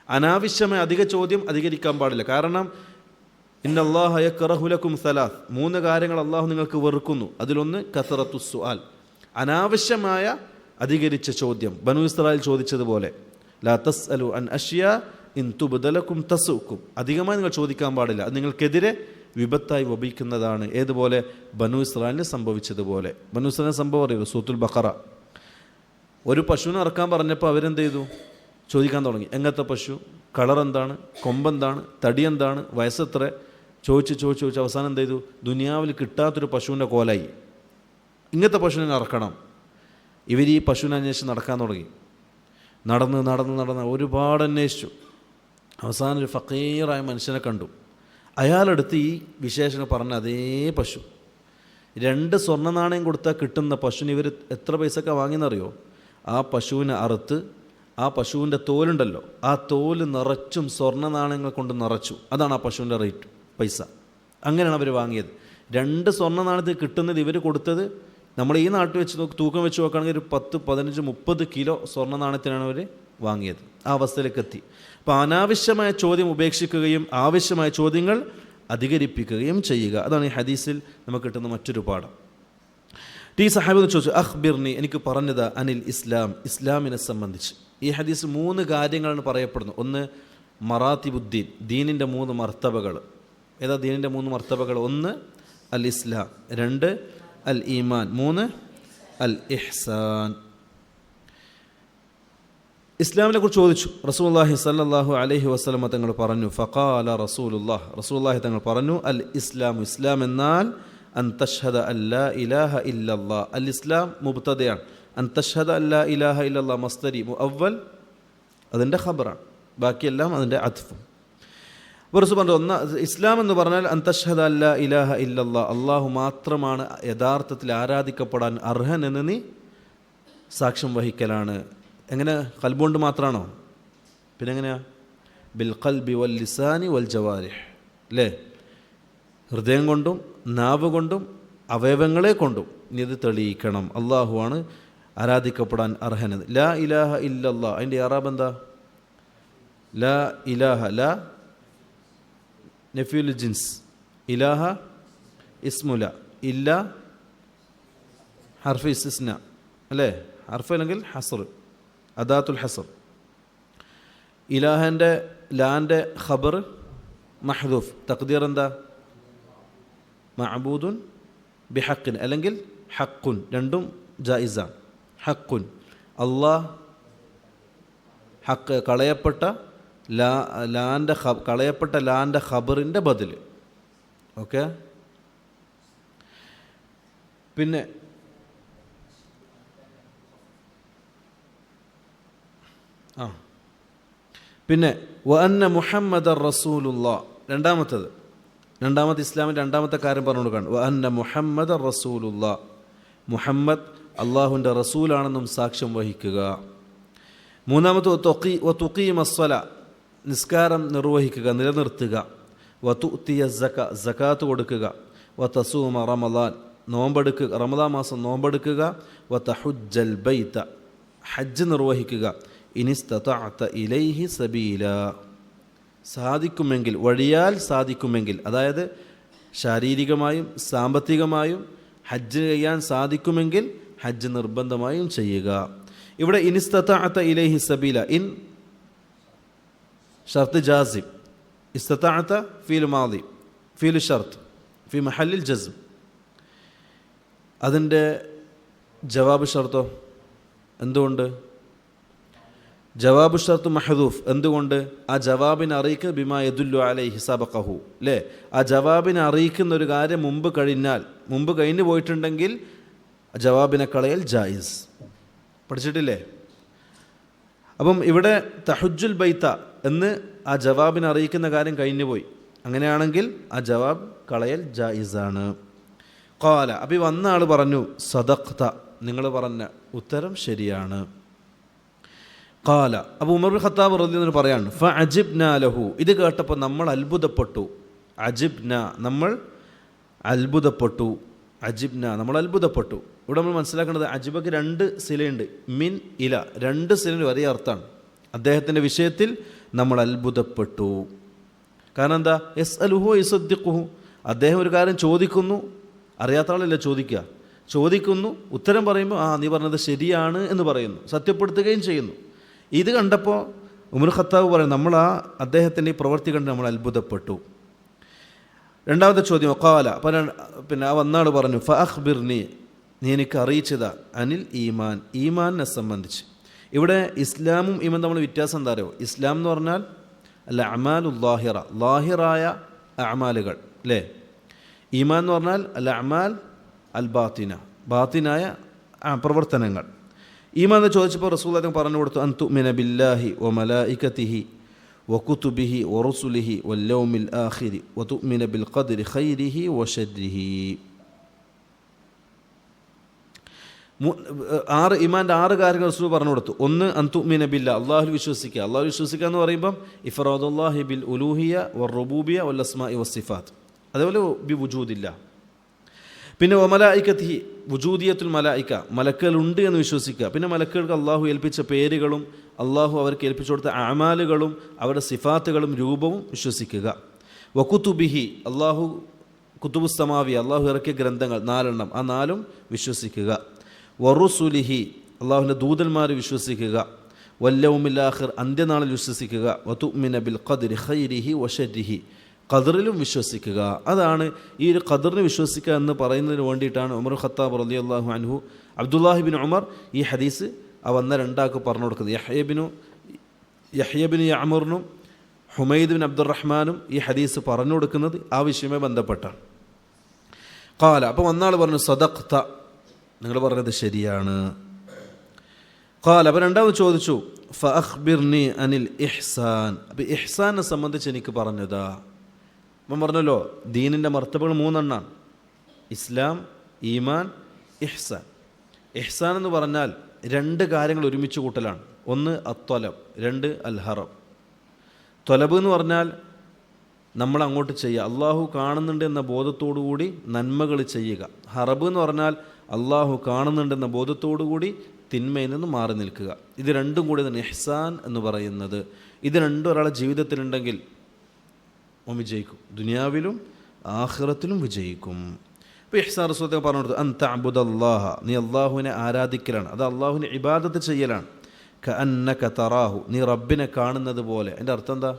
അനാവശ്യമായ അധിക ചോദ്യം അധികരിക്കാൻ പാടില്ല. കാരണം ഇന്നല്ലാഹ യക്റഹു ലക്കും സലാസ്, 3 കാര്യങ്ങൾ അള്ളാഹു നിങ്ങൾക്ക് വെറുക്കുന്നു. അതിലൊന്ന് കസറത്തു സുആൽ, അനാവശ്യമായ അധികരിച്ച ചോദ്യം. ബനൂ ഇസ്രായേൽ ചോദിച്ചതുപോലെ, ലാ തസ്അലു അൻ അഷ്യാ ഇൻ തുബ്ദ ലക്കും തസുക്കും, അധികമായി നിങ്ങൾ ചോദിക്കാൻ പാടില്ല, അത് നിങ്ങൾക്കെതിരെ വിപത്തായി വപിക്കുന്നതാണ്. ഏതുപോലെ? ബനൂ ഇസ്രായേലിന് സംഭവിച്ചതുപോലെ. ബനൂ ഇസ്രായേലിന് സംഭവം അറിയുമോ? സൂറത്തുൽ ബഖറ. ഒരു പശുവിനെ ഇറക്കാൻ പറഞ്ഞപ്പോൾ അവരെന്ത് ചെയ്തു? ചോദിക്കാൻ തുടങ്ങി, എങ്ങനത്തെ പശു, കളർ എന്താണ്, കൊമ്പെന്താണ്, തടി എന്താണ്, വയസ്സെത്ര, ചോദിച്ച് അവസാനം എന്ത് ചെയ്തു? ദുനിയാവിൽ കിട്ടാത്തൊരു പശുവിൻ്റെ കോലായി, ഇങ്ങനത്തെ പശുവിനെ ഇറക്കണം. ഇവർ ഈ പശുവിനെ അന്വേഷിച്ച് നടക്കാൻ തുടങ്ങി. നടന്ന് ഒരുപാട് അന്വേഷിച്ചു. അവസാനം ഒരു ഫക്കീറായ മനുഷ്യനെ കണ്ടു. അയാളെടുത്ത് ഈ വിശേഷണം പറഞ്ഞ അതേ പശു, 2 സ്വർണ്ണ നാണയം കൊടുത്താൽ കിട്ടുന്ന പശുവിന് ഇവർ എത്ര പൈസക്കാണ് വാങ്ങിയെന്നറിയോ? ആ പശുവിനെ അറുത്ത് ആ പശുവിൻ്റെ തോലുണ്ടല്ലോ, ആ തോല് നിറച്ചും സ്വർണ്ണ നാണയങ്ങൾ കൊണ്ട് നിറച്ചു. അതാണ് ആ പശുവിൻ്റെ റേറ്റ്, പൈസ. അങ്ങനെയാണ് അവർ വാങ്ങിയത്. 2 സ്വർണ്ണ നാണയത്തിൽ കിട്ടുന്നത് ഇവർ കൊടുത്തത്, നമ്മൾ ഈ നാട്ടിൽ വെച്ച് തൂക്കം വെച്ച് നോക്കുകയാണെങ്കിൽ ഒരു 10, 15, 30 കിലോ സ്വർണ്ണ നാണയത്തിനാണ് അവർ വാങ്ങിയത്. ആ അവസ്ഥയിലേക്ക് എത്തി. അപ്പോൾ അനാവശ്യമായ ചോദ്യം ഉപേക്ഷിക്കുകയും ആവശ്യമായ ചോദ്യങ്ങൾ അധികരിപ്പിക്കുകയും ചെയ്യുക. അതാണ് ഈ ഹദീസിൽ നമുക്ക് കിട്ടുന്ന മറ്റൊരു പാഠം. ഈ സഹാബിയോട് ചോദിച്ചു, അഖ്ബിർനി, എനിക്ക് പറഞ്ഞത് അനിൽ ഇസ്ലാം, ഇസ്ലാമിനെ സംബന്ധിച്ച്. ഈ ഹദീസ് 3 കാര്യങ്ങളാണ് പറയപ്പെടുന്നത്. ഒന്ന് മറാത്തിബുദ്ദീൻ, ദീനിൻ്റെ 3 മർത്തബകൾ. ഏതാ ദീനിൻ്റെ 3 മർത്തബകൾ? 1 അൽ ഇസ്ലാം, 2 അൽ ഈമാൻ, 3 അൽ ഇഹ്സാൻ. ഇസ്ലാമിനെ കുറിച്ച് ചോദിച്ചു. റസൂലുള്ളാഹി സ്വല്ലല്ലാഹു അലൈഹി വസല്ലം തങ്ങൾ പറഞ്ഞു, ഫഖാല റസൂലുള്ളാഹി തങ്ങൾ പറഞ്ഞു, അൽ ഇസ്ലാം, ഇസ്ലാം എന്നാൽ അൻ തഷ്ഹദ അല്ലാ ഇലാഹ ഇല്ലല്ലാഹ്. അൽ ഇസ്ലാം മുബ്തദയാണ്. അൻ തഷ്ഹദ അല്ലാ ഇലാഹ ഇല്ലല്ലാഹ് മസ്ദരി മുഅവ്വൽ, അതിൻ്റെ ഖബറാണ്. ബാക്കിയെല്ലാം അതിൻ്റെ അത്ഫും. റസൂൽ പറഞ്ഞു, ഇസ്ലാം എന്ന് പറഞ്ഞാൽ അൻ തഷ്ഹദ അല്ലാ ഇലാഹ ഇല്ലല്ലാഹ്, അള്ളാഹു മാത്രമാണ് യഥാർത്ഥത്തിൽ ആരാധിക്കപ്പെടാൻ അർഹൻ എന്ന് നീ സാക്ഷ്യം വഹിക്കലാണ്. എങ്ങനെ? ഖൽബുകൊണ്ട് മാത്രമാണോ? പിന്നെ എങ്ങനെയാ? ബിൽ ഖൽബി വൽ ലിസാനി വൽ ജവാരിഹ്, അല്ലേ? ഹൃദയം കൊണ്ടും നാവ് കൊണ്ടും അവയവങ്ങളെ കൊണ്ടും നീ ഇത് തെളിയിക്കണം. അള്ളാഹുവാണ് ആരാധിക്കപ്പെടാൻ അർഹനത്. ലാ ഇലാഹ ഇല്ലല്ലാഹ്, അതിൻ്റെ അറാബ് എന്താ? ലാ ഇലാഹ, ലാ നഫ്യുൽ ജിൻസ്, ഇലാഹ ഇസ്മുല, ഇല്ല ഹർഫ് ഇസ്തിസ്ന, അല്ലേ? ഹർഫ് അല്ലെങ്കിൽ ഹസർ, അദാത്തുൽ ഹസർ. ഇലാഹൻ്റെ ലാൻ്റെ ഖബർ മഹ്ദൂഫ്, തഖ്ദീർ എന്താ? മഅബൂദുൻ ബിഹഖിൻ അല്ലെങ്കിൽ ഹഖുൻ, രണ്ടും ജായിസാണ്. ഹഖുൻ, അള്ളാഹ് ഹക്ക്, കളയപ്പെട്ട കളയപ്പെട്ട ലാൻ്റെ ഖബറിൻ്റെ ബദൽ. ഓക്കെ. പിന്നെ പിന്നെ വഅന്ന മുഹമ്മദർ റസൂലുള്ളാഹ്, രണ്ടാമത്തെ ഇസ്ലാമിൻ്റെ രണ്ടാമത്തെ കാര്യം പറഞ്ഞു കൊടുക്കുകയാണ്. വഅന്ന മുഹമ്മദർ റസൂലുള്ളാഹ്, മുഹമ്മദ് അള്ളാഹുവിൻ്റെ റസൂലാണെന്നും സാക്ഷ്യം വഹിക്കുക. മൂന്നാമത്തെ വതുഖീമസ്സല, നിസ്കാരം നിർവഹിക്കുക, നിലനിർത്തുക. വതുഅ്തിയ സകാത്ത് കൊടുക്കുക. വതസൂമ റമളാൻ, നോമ്പെടുക്കുക, റമളാൻ മാസം നോമ്പെടുക്കുക. വതഹുജ്ജൽ ബൈത, ഹജ്ജ് നിർവഹിക്കുക. ഇനിസ്തതഅത ഇലൈഹി സബീല, സാധിക്കുമെങ്കിൽ, വഴിയാൽ സാധിക്കുമെങ്കിൽ, അതായത് ശാരീരികമായും സാമ്പത്തികമായും ഹജ്ജ് ചെയ്യാൻ സാധിക്കുമെങ്കിൽ ഹജ്ജ് നിർബന്ധമായും ചെയ്യുക. ഇവിടെ ഇനിസ്തതഅത ഇലൈഹി സബീല, ഇൻ ഷർത്ത് ജാസിം, ഇസ്തതഅത ഫീൽ മാദി, ഫീൽ ഷർത്ത് ഫി മഹല്ലിൽ ജസ്ം. അതിൻ്റെ ജവാബ് ഷർത്തോ? എന്തുകൊണ്ട്? ജവാബ് ഷർത്ത് മഹദൂഫ്. എന്തുകൊണ്ട്? ആ ജവാബിനെ അറിയിക്കുക ബിമാ യദുല്ലു അലൈഹി സബഖഹു, അല്ലേ? ആ ജവാബിനെ അറിയിക്കുന്ന ഒരു കാര്യം മുമ്പ് കഴിഞ്ഞു പോയിട്ടുണ്ടെങ്കിൽ ജവാബിനെ കളയൽ ജായിസ്. പഠിച്ചിട്ടില്ലേ? അപ്പം ഇവിടെ തഹുജ്ജുൽ ബൈത്ത എന്ന് ആ ജവാബിനെ അറിയിക്കുന്ന കാര്യം കഴിഞ്ഞു പോയി. അങ്ങനെയാണെങ്കിൽ ആ ജവാബ് കളയൽ ജായിസാണ്. ഖാല, അപ്പം വന്ന ആൾ പറഞ്ഞു, സദഖ്ത, നിങ്ങൾ പറഞ്ഞ ഉത്തരം ശരിയാണ്. ഖാല, അപ്പോൾ ഉമർ ബിൻ ഖത്താബ് റളിയല്ലാഹു അൻഹു പറയാണ്, ഫഅജിബ്നാ ലഹു, ഇത് കേട്ടപ്പോൾ നമ്മൾ അത്ഭുതപ്പെട്ടു. അജിബ്ന, നമ്മൾ അത്ഭുതപ്പെട്ടു. അജിബ്ന, നമ്മൾ അത്ഭുതപ്പെട്ടു. ഇവിടെ നമ്മൾ മനസ്സിലാക്കേണ്ടത് അജിബക്ക് 2 സിലയുണ്ട്. മിൻ ഇല, 2 സിലിന് ഒരേ അർത്ഥമാണ്. അദ്ദേഹത്തിൻ്റെ വിഷയത്തിൽ നമ്മൾ അത്ഭുതപ്പെട്ടു. കാരണം എന്താ? യസ്അലുഹു യസദ്ദിഖുഹു, അദ്ദേഹം ഒരു കാര്യം ചോദിക്കുന്നു, അറിയാത്ത ആളല്ല ചോദിക്കുന്നു, ഉത്തരം പറയുമ്പോൾ നീ പറഞ്ഞത് ശരിയാണ് എന്ന് പറയുന്നു, സത്യപ്പെടുത്തുകയും ചെയ്യുന്നു. ഇത് കണ്ടപ്പോൾ ഉമർ ഖത്താബ് പറയും, നമ്മൾ അദ്ദേഹത്തിൻ്റെ ഈ പ്രവൃത്തി കണ്ട് നമ്മൾ അത്ഭുതപ്പെട്ടു. രണ്ടാമത്തെ ചോദ്യം, ഖാല, പിന്നെ വന്നാൾ പറഞ്ഞു, ഫഅഖ്ബിർനി, നീ എനിക്ക് അറിയിച്ചതാ അനിൽ ഈമാൻ, ഈമാനിനെ സംബന്ധിച്ച്. ഇവിടെ ഇസ്ലാമും ഈമാൻ നമ്മൾ വ്യത്യാസം എന്താ അറിയോ? ഇസ്ലാം എന്ന് പറഞ്ഞാൽ അല്ല അമാലുൽ ലാഹിറ, ലാഹിറായ അമാലുകൾ, അല്ലേ? ഈമാൻ എന്ന് പറഞ്ഞാൽ അല്ല അമാൽ അൽ ബാത്തിന, ബാത്തിനായ പ്രവർത്തനങ്ങൾ. ഈമാൻ എന്ന് ചോദിച്ചപ്പോൾ റസൂലുള്ളാഹി പറഞ്ഞു കൊടുത്തു, അൻ തുഅ്മിന ബില്ലാഹി വ മലായികതിഹി വ കുതുബിഹി വ റുസുലിഹി വൽ യൗമിൽ ആഖിരി വ തുഅ്മിന ബിൽ ഖദ്രി ഖൈരിഹി വ ശർരിഹി. 6 ഈമാൻ്റെ 6 കാര്യങ്ങൾ റസൂൽ പറഞ്ഞു കൊടുത്തു. ഒന്ന്, അൻ തുഅ്മിന ബില്ലാഹ്, അള്ളാഹുൽ വിശ്വസിക്കുക. അള്ളാഹു വിശ്വസിക്കുക എന്ന് പറയുമ്പം ഇഫ്റാദുല്ലാഹി ബിൽ ഉലൂഹിയ വ റുബൂബിയ വൽ അസ്മാഇ വസ്സിഫാത്ത്, അതേപോലെ ബി വുജൂദില്ല. പിന്നെ മലായികത്തിഹി, വുജൂദിയത്തുൽ മലായിക, മലക്കുകളുണ്ട് എന്ന് വിശ്വസിക്കുക. പിന്നെ മലക്കുകൾക്ക് അള്ളാഹു ഏൽപ്പിച്ച പേരുകളും അള്ളാഹു അവർക്ക് ഏൽപ്പിച്ചു കൊടുത്ത അമാലുകളും അവരുടെ സിഫാത്തുകളും രൂപവും വിശ്വസിക്കുക. വകുതുബിഹി, അള്ളാഹു കുതുബുസ്സമാവി അള്ളാഹു ഇറക്കിയ ഗ്രന്ഥങ്ങൾ 4 ആ 4 വിശ്വസിക്കുക. വറുസുലിഹി അള്ളാഹുവിൻ്റെ ദൂതന്മാർ വിശ്വസിക്കുക. വല്ലൗമിൽ ആഖിർ അന്ത്യനാളിൽ വിശ്വസിക്കുക. വതുഅ്മിന ബിൽ ഖദ്രി ഖൈരിഹി വശർരിഹി ഖദറിലും വിശ്വസിക്കുക. അതാണ് ഈ ഒരു ഖദറിന് വിശ്വസിക്കുക എന്ന് പറയുന്നതിന് വേണ്ടിയിട്ടാണ് ഉമർ ഖത്താബ് റളിയല്ലാഹു അൻഹു അബ്ദുല്ലാഹിബിൻ ഉമർ ഈ ഹദീസ് വന്ന 2 പറഞ്ഞു കൊടുക്കുന്നത്. യഹ്യബിന് യഅ്മറിനും ഹുമൈദ് ബിൻ അബ്ദുറഹ്മാനും ഈ ഹദീസ് പറഞ്ഞു കൊടുക്കുന്നത് ആ വിഷയവുമായി ബന്ധപ്പെട്ടാണ്. ഖാല, അപ്പോൾ വന്നാൾ പറഞ്ഞു സദഖ്ത, നിങ്ങൾ പറഞ്ഞത് ശരിയാണ്. ഖാല, അപ്പോൾ രണ്ടാമത് ചോദിച്ചു ഫഅഖ്ബിർനി അനിൽ ഇഹ്സാൻ, അപ്പോൾ ഇഹ്സാനെ സംബന്ധിച്ച് എനിക്ക് പറഞ്ഞതാ. അപ്പം പറഞ്ഞല്ലോ ദീനിൻ്റെ മർത്തബകൾ 3 ഇസ്ലാം, ഈമാൻ, ഇഹ്സാൻ. ഇഹ്സാൻ എന്ന് പറഞ്ഞാൽ 2 കാര്യങ്ങൾ ഒരുമിച്ച് കൂട്ടലാണ്. 1 അത്വലബ്, 2 അൽ ഹറം. ത്വലബ് എന്ന് പറഞ്ഞാൽ നമ്മൾ അങ്ങോട്ട് ചെയ്യുക, അള്ളാഹു കാണുന്നുണ്ട് എന്ന ബോധത്തോടു കൂടി നന്മകൾ ചെയ്യുക. ഹറബ് എന്ന് പറഞ്ഞാൽ അള്ളാഹു കാണുന്നുണ്ടെന്ന ബോധത്തോടു കൂടി തിന്മയിൽ നിന്ന് മാറി നിൽക്കുക. ഇത് രണ്ടും കൂടി തന്നെ ഇഹ്സാൻ എന്ന് പറയുന്നത്. ഇത് രണ്ടും ഒരാളുടെ ജീവിതത്തിലുണ്ടെങ്കിൽ അവൻ വിജയിക്കും, ദുനിയാവിലും ആഖിറത്തിലും വിജയിക്കും. ഇപ്പോൾ ഇഹ്സാൻ റസൂൽ പറഞ്ഞു കൊടുത്തു അൻ തഅബുദല്ലാഹ, നീ അള്ളാഹുവിനെ ആരാധിക്കലാണ്, അത് അള്ളാഹുവിനെ ഇബാദത്ത് ചെയ്യലാണ്. കഅന്നക തറാഹു, നീ റബ്ബിനെ കാണുന്നത് പോലെ. എൻ്റെ അർത്ഥം എന്താ?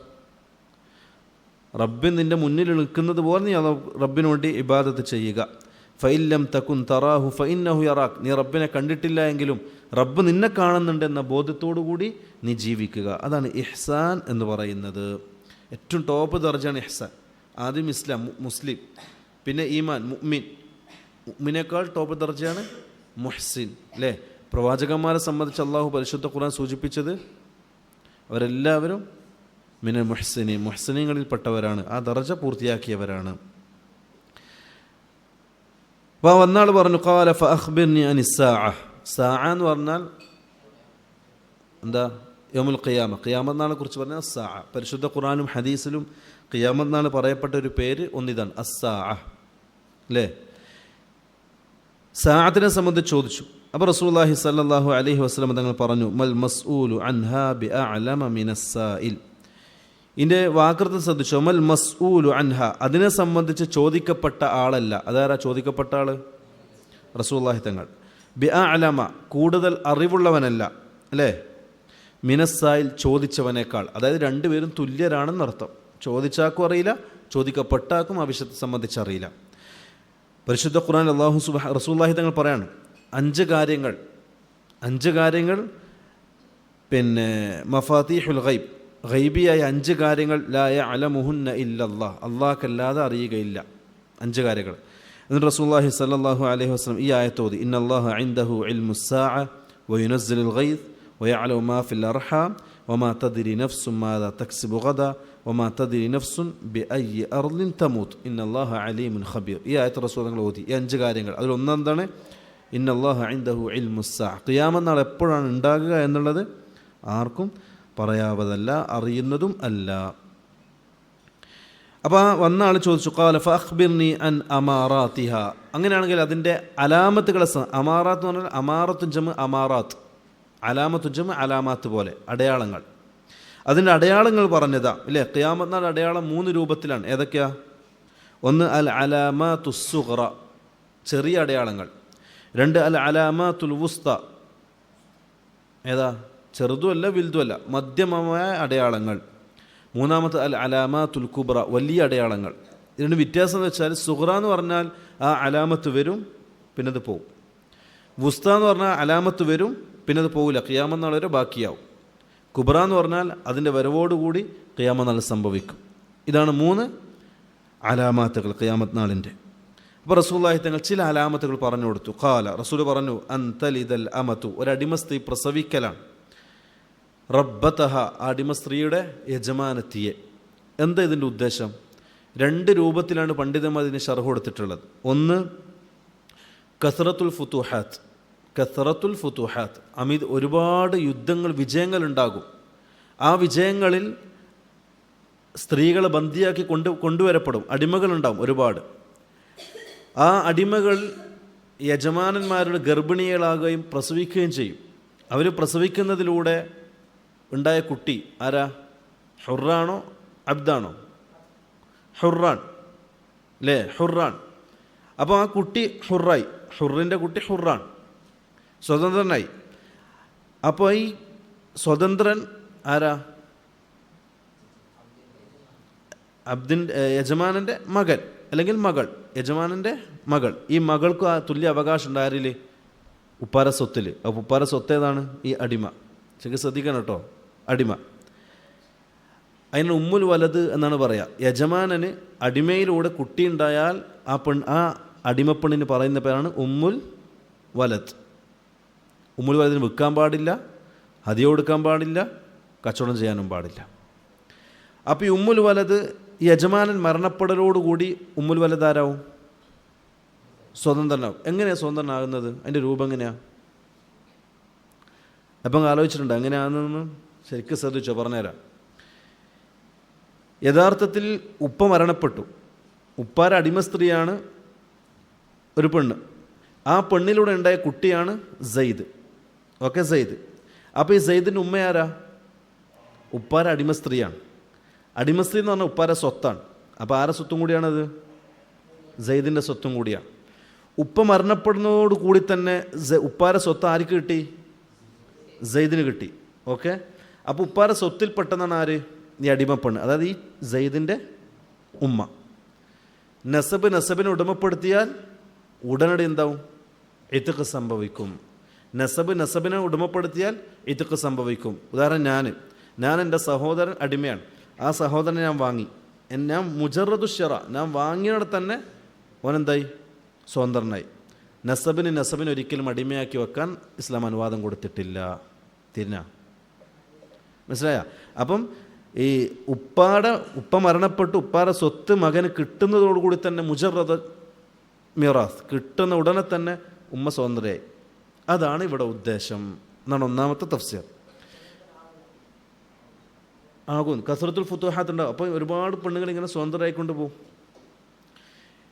റബ്ബിൻ നിൻ്റെ മുന്നിൽ നിൽക്കുന്നത് പോലെ നീ റബ്ബിന് വേണ്ടി ഇബാദത്ത് ചെയ്യുക. ഫഇല്ലം തകുൻ തറാഹു ഫഇന്നഹു യറാക്, നീ റബ്ബിനെ കണ്ടിട്ടില്ല എങ്കിലും റബ്ബ് നിന്നെ കാണുന്നുണ്ടെന്ന ബോധത്തോടു കൂടി നീ ജീവിക്കുക. അതാണ് ഇഹ്സാൻ എന്ന് പറയുന്നത്. ഏറ്റവും ടോപ്പ് ദർജയാണ് ഇഹ്സാൻ. ആദ്യം ഇസ്ലാം, മുസ്ലിം, പിന്നെ ഈമാൻ, മുഅ്മിനേക്കാൾ ടോപ്പ് ദർജയാണ് മുഹ്സിൻ. അല്ലേ? പ്രവാചകന്മാരെ സംബന്ധിച്ച് അള്ളാഹു പരിശുദ്ധ ഖുർആൻ സൂചിപ്പിച്ചത് അവരെല്ലാവരും മിനൽ മുഹ്സിനീൻ, മുഹ്സിനീങ്ങളിൽപ്പെട്ടവരാണ്, ആ ദർജ പൂർത്തിയാക്കിയവരാണ്. അപ്പോൾ വന്നാൾ പറഞ്ഞു ഖാല ഫഅഖ്ബിർനി അനിസ്സാഅ. സാഅ എന്ന് പറഞ്ഞാൽ എന്താ? യൗമുൽ ഖിയാമ, ഖിയാമത്ത് നാളെ കുറിച്ച് പറഞ്ഞാൽ അസ്സാഅ. പരിശുദ്ധ ഖുർആനും ഹദീസിലും ഖിയാമത്ത് നാൾ പറയപ്പെട്ട ഒരു പേര് ഒന്നിതാണ്, അസ്സാഅ. അല്ലേ? സാഅത്തിനെ സംബന്ധിച്ച് ചോദിച്ചു. അപ്പോൾ റസൂലുള്ളാഹി സ്വല്ലല്ലാഹു അലൈഹി വസല്ലം തങ്ങൾ പറഞ്ഞു മൽ മസ്ഊലു അൻഹാ ബിഅഅലമ മിനസ്സാഇൽ. ഇതിൻ്റെ വാക്കൃതം ശ്രദ്ധിച്ചോ, മൽ മസ്ഊലു അൻഹ, അതിനെ സംബന്ധിച്ച് ചോദിക്കപ്പെട്ട ആളല്ല. അതാരാ ചോദിക്കപ്പെട്ട ആൾ? റസൂലുള്ളാഹി തങ്ങൾ. ബിഅഅലമ, കൂടുതൽ അറിവുള്ളവനല്ല. അല്ലേ? മിനസ്സായിൽ, ചോദിച്ചവനേക്കാൾ. അതായത് 2 പേരും തുല്യരാണെന്നർത്ഥം. ചോദിച്ചാക്കും അറിയില്ല, ചോദിക്കപ്പെട്ടാക്കും ആ വിഷയത്തെ സംബന്ധിച്ചറിയില്ല. പരിശുദ്ധ ഖുർആൻ റസൂലുള്ളാഹി തങ്ങൾ പറയാണ് 5 കാര്യങ്ങൾ പിന്നെ മഫാത്തിഹുൽ ഗൈബ്, ഗൈബിയായ 5 കാര്യങ്ങൾ ലാ യഅലമുഹുന്ന ഇല്ലല്ലാഹ്, അള്ളാഹ്ക്കല്ലാതെ അറിയുകയില്ല. 5 കാര്യങ്ങൾ. എന്നിട്ട് റസൂലുള്ളാഹി സ്വല്ലല്ലാഹു അലൈഹി വസല്ലം ഈ ആയത്ത് ഓതി ഇന്നല്ലാഹ ഇൻദഹു ഇൽമുസ്സാഅ വയുനസ്സിലുൽ ഗൈസ് വയഅലമു മാ ഫിൽ അർഹാം വമാ തദ്രി നഫ്സും മാദാ തക്സിബു ഗദാ വമാ തദ്രി നഫ്സുൻ ബിഅയ്യി അർളിൻ തമൂത്ത് ഇന്നല്ലാഹ അലീമുൻ ഖബീർ. ഈ ആയത്ത് റസൂൽ തങ്ങൾ ഓതി. ഈ 5 കാര്യങ്ങൾ, അതിലൊന്നെന്താണ്? ഇന്നല്ലാഹ ഇൻദഹു ഇൽമുസ്സാഅ, ഖിയാമത്ത് നാൾ എപ്പോഴാണ് ഉണ്ടാകുക എന്നുള്ളത് ആർക്കും പറയാവതല്ല, അറിയുന്നതും അല്ല. അപ്പോൾ വന്ന ആൾ ചോദിച്ചു ഖാല ഫഅഖ്ബിർനി അൻ അമാറാത്തിഹ. അങ്ങനെയാണെങ്കിൽ അതിൻ്റെ അലാമത്തുകളെ, അമാറാത്ത് എന്ന് പറഞ്ഞാൽ അമാറത്തുൻ ജമ അമാറാത്ത്, അലാമത്തു ജമ അലാമാത്ത് പോലെ അടയാളങ്ങൾ. അതിൻ്റെ അടയാളങ്ങൾ പറഞ്ഞതാ. ഇല്ലേ? ഖിയാമത്ത് നാൾ അടയാളം 3 രൂപത്തിലാണ്. ഏതൊക്കെയാ? 1 അൽ അലാമാത്തുസ് സുഗ്റ, ചെറിയ അടയാളങ്ങൾ. 2 അൽ അലാമാത്തുൽ വുസ്ത, ഏതാ? ചെറുതുമല്ല വലുതുമല്ല, മധ്യമമായ അടയാളങ്ങൾ. 3 അൽ അലാമാത്തുൽ കുബ്ര, വലിയ അടയാളങ്ങൾ. ഇതിൻ്റെ വ്യത്യാസം എന്ന് വെച്ചാൽ സുഗ്റ എന്ന് പറഞ്ഞാൽ ആ അലാമത്ത് വരും പിന്നെ അത് പോവും. വുസ്ത എന്ന് പറഞ്ഞാൽ അലാമത്ത് വരും പിന്നെ അത് പോവില്ല, ഖിയാമത്ത് നാൾ വരെ ബാക്കിയാവും. കുബ്ര എന്ന് പറഞ്ഞാൽ അതിൻ്റെ വരവോടുകൂടി ഖിയാമത്ത് നാൾ സംഭവിക്കും. ഇതാണ് 3 അലാമാത്തുകൾ ഖിയാമത്ത് നാളിൻ്റെ. അപ്പോൾ റസൂലുള്ളാഹി തങ്ങൾ ചില അലാമത്തുകൾ പറഞ്ഞു കൊടുത്തു. ഖാല, റസൂൽ പറഞ്ഞു അൻ തലിദൽ അമതു, ഒരടിമ സ്ത്രീ പ്രസവിക്കലാണ്. റബ്ബതഹ, ആ അടിമ സ്ത്രീയുടെ യജമാനത്തിയെ. എന്താ ഇതിൻ്റെ ഉദ്ദേശം? 2 രൂപത്തിലാണ് പണ്ഡിതന്മാർ ഇതിന് ശർഹ് കൊടുത്തിട്ടുള്ളത്. 1 കസ്റത്തുൽ ഫുതുഹാത്ത്, ഒരുപാട് യുദ്ധങ്ങൾ, വിജയങ്ങൾ ഉണ്ടാകും. ആ വിജയങ്ങളിൽ സ്ത്രീകളെ ബന്ദിയാക്കി കൊണ്ടുവരപ്പെടും, അടിമകളുണ്ടാകും ഒരുപാട്. ആ അടിമകൾ യജമാനന്മാരുടെ ഗർഭിണികളാകുകയും പ്രസവിക്കുകയും ചെയ്യും. അവർ പ്രസവിക്കുന്നതിലൂടെ ഉണ്ടായ കുട്ടി ആരാ? ഹുറാണോ അബ്ദാണോ? ഹുറാൻ. അല്ലേ? ഹുറാൻ. അപ്പോൾ ആ കുട്ടി ഹുറായി, ഹുറിൻ്റെ കുട്ടി ഹുറാൻ, സ്വതന്ത്രനായി. അപ്പോൾ ഈ സ്വതന്ത്രൻ ആരാ? യജമാനൻ്റെ മകൻ അല്ലെങ്കിൽ മകൾ, യജമാനൻ്റെ മകൾ. ഈ മകൾക്ക് ആ തുല്യ അവകാശം ഉണ്ട് ആരിൽ? ഉപ്പാര സ്വത്തിൽ. അപ്പോൾ ഉപ്പാര സ്വത്ത് ഏതാണ്? ഈ അടിമ. ശരിക്കും ശ്രദ്ധിക്കണം കേട്ടോ, അടിമ. അതിന് ഉമ്മുൽ വലത് എന്നാണ് പറയുക. യജമാനന് അടിമയിലൂടെ കുട്ടിയുണ്ടായാൽ ആ അടിമപ്പെണ്ണിന് പറയുന്ന പേരാണ് ഉമ്മുൽ വലത്. ഉമ്മുൽ വലതിന് വിൽക്കാൻ പാടില്ല, ഹദിയ കൊടുക്കാൻ പാടില്ല, കച്ചവടം ചെയ്യാനും പാടില്ല. അപ്പോൾ ഈ ഉമ്മുൽ വലത് യജമാനൻ മരണപ്പെടലോടുകൂടി ഉമ്മുൽ വലത് ആരാവും? സ്വതന്ത്രനാവും. എങ്ങനെയാണ് സ്വതന്ത്രനാകുന്നത്? അതിൻ്റെ രൂപം എങ്ങനെയാണ്? അപ്പം ആലോചിച്ചിട്ടുണ്ട് എങ്ങനെയാണെന്ന്? ശരിക്കും ശ്രദ്ധിച്ചോ, പറഞ്ഞുതരാം. യഥാർത്ഥത്തിൽ ഉപ്പ മരണപ്പെട്ടു. ഉപ്പാര അടിമ സ്ത്രീയാണ് ഒരു പെണ്ണ്. ആ പെണ്ണിലൂടെ ഉണ്ടായ കുട്ടിയാണ് സെയ്ദ്. ഓക്കെ, സെയ്ദ്. അപ്പോൾ ഈ സെയ്ദിൻ്റെ ഉമ്മയാരാ? ഉപ്പാര അടിമ സ്ത്രീയാണ്. അടിമ സ്ത്രീ എന്ന് പറഞ്ഞാൽ ഉപ്പാര സ്വത്താണ്. അപ്പോൾ ആരെ സ്വത്തും കൂടിയാണത്? സെയ്ദിൻ്റെ സ്വത്തും കൂടിയാണ്. ഉപ്പ മരണപ്പെടുന്നതോട് കൂടി തന്നെ ഉപ്പാര സ്വത്ത് ആർക്ക് കിട്ടി? സെയ്ദിന് കിട്ടി. ഓക്കെ, അപ്പോൾ ഉപ്പാര സ്വത്തിൽപ്പെട്ടതാണ് ആര്? ഈ അടിമപ്പെണ്ണ്, അതായത് ഈ സെയ്ദിൻ്റെ ഉമ്മ. നസബിനെ ഉടമപ്പെടുത്തിയാൽ ഉടനടി എന്താവും? ഇത്ഖ് സംഭവിക്കും. നസബിനെ ഉടമപ്പെടുത്തിയാൽ ഇത്ഖ് സംഭവിക്കും. ഉദാഹരണം, ഞാൻ എൻ്റെ സഹോദരൻ അടിമയാണ്. ആ സഹോദരനെ ഞാൻ വാങ്ങി. ഞാൻ മുജറദു ഷറ, ഞാൻ വാങ്ങിയോടെ തന്നെ ഓനെന്തായി? സ്വതന്ത്രനായി. നസബിന് ഒരിക്കലും അടിമയാക്കി വെക്കാൻ ഇസ്ലാം അനുവാദം കൊടുത്തിട്ടില്ല. മനസ്സിലായ? അപ്പം ഈ ഉപ്പ മരണപ്പെട്ട് ഉപ്പാടെ സ്വത്ത് മകന് കിട്ടുന്നതോടുകൂടി തന്നെ മുജറദ് മിറാസ് കിട്ടുന്ന ഉടനെ തന്നെ ഉമ്മ സ്വതന്ത്രയായി. അതാണ് ഇവിടെ ഉദ്ദേശം എന്നാണ് ഒന്നാമത്തെ തഫ്സീർ. ആകും കസ്റത്തുൽ ഫുതുഹാത്ത് ഉണ്ടാകും. അപ്പോൾ ഒരുപാട് പെണ്ണുങ്ങൾ ഇങ്ങനെ സ്വതന്ത്രമായിക്കൊണ്ട് പോകും.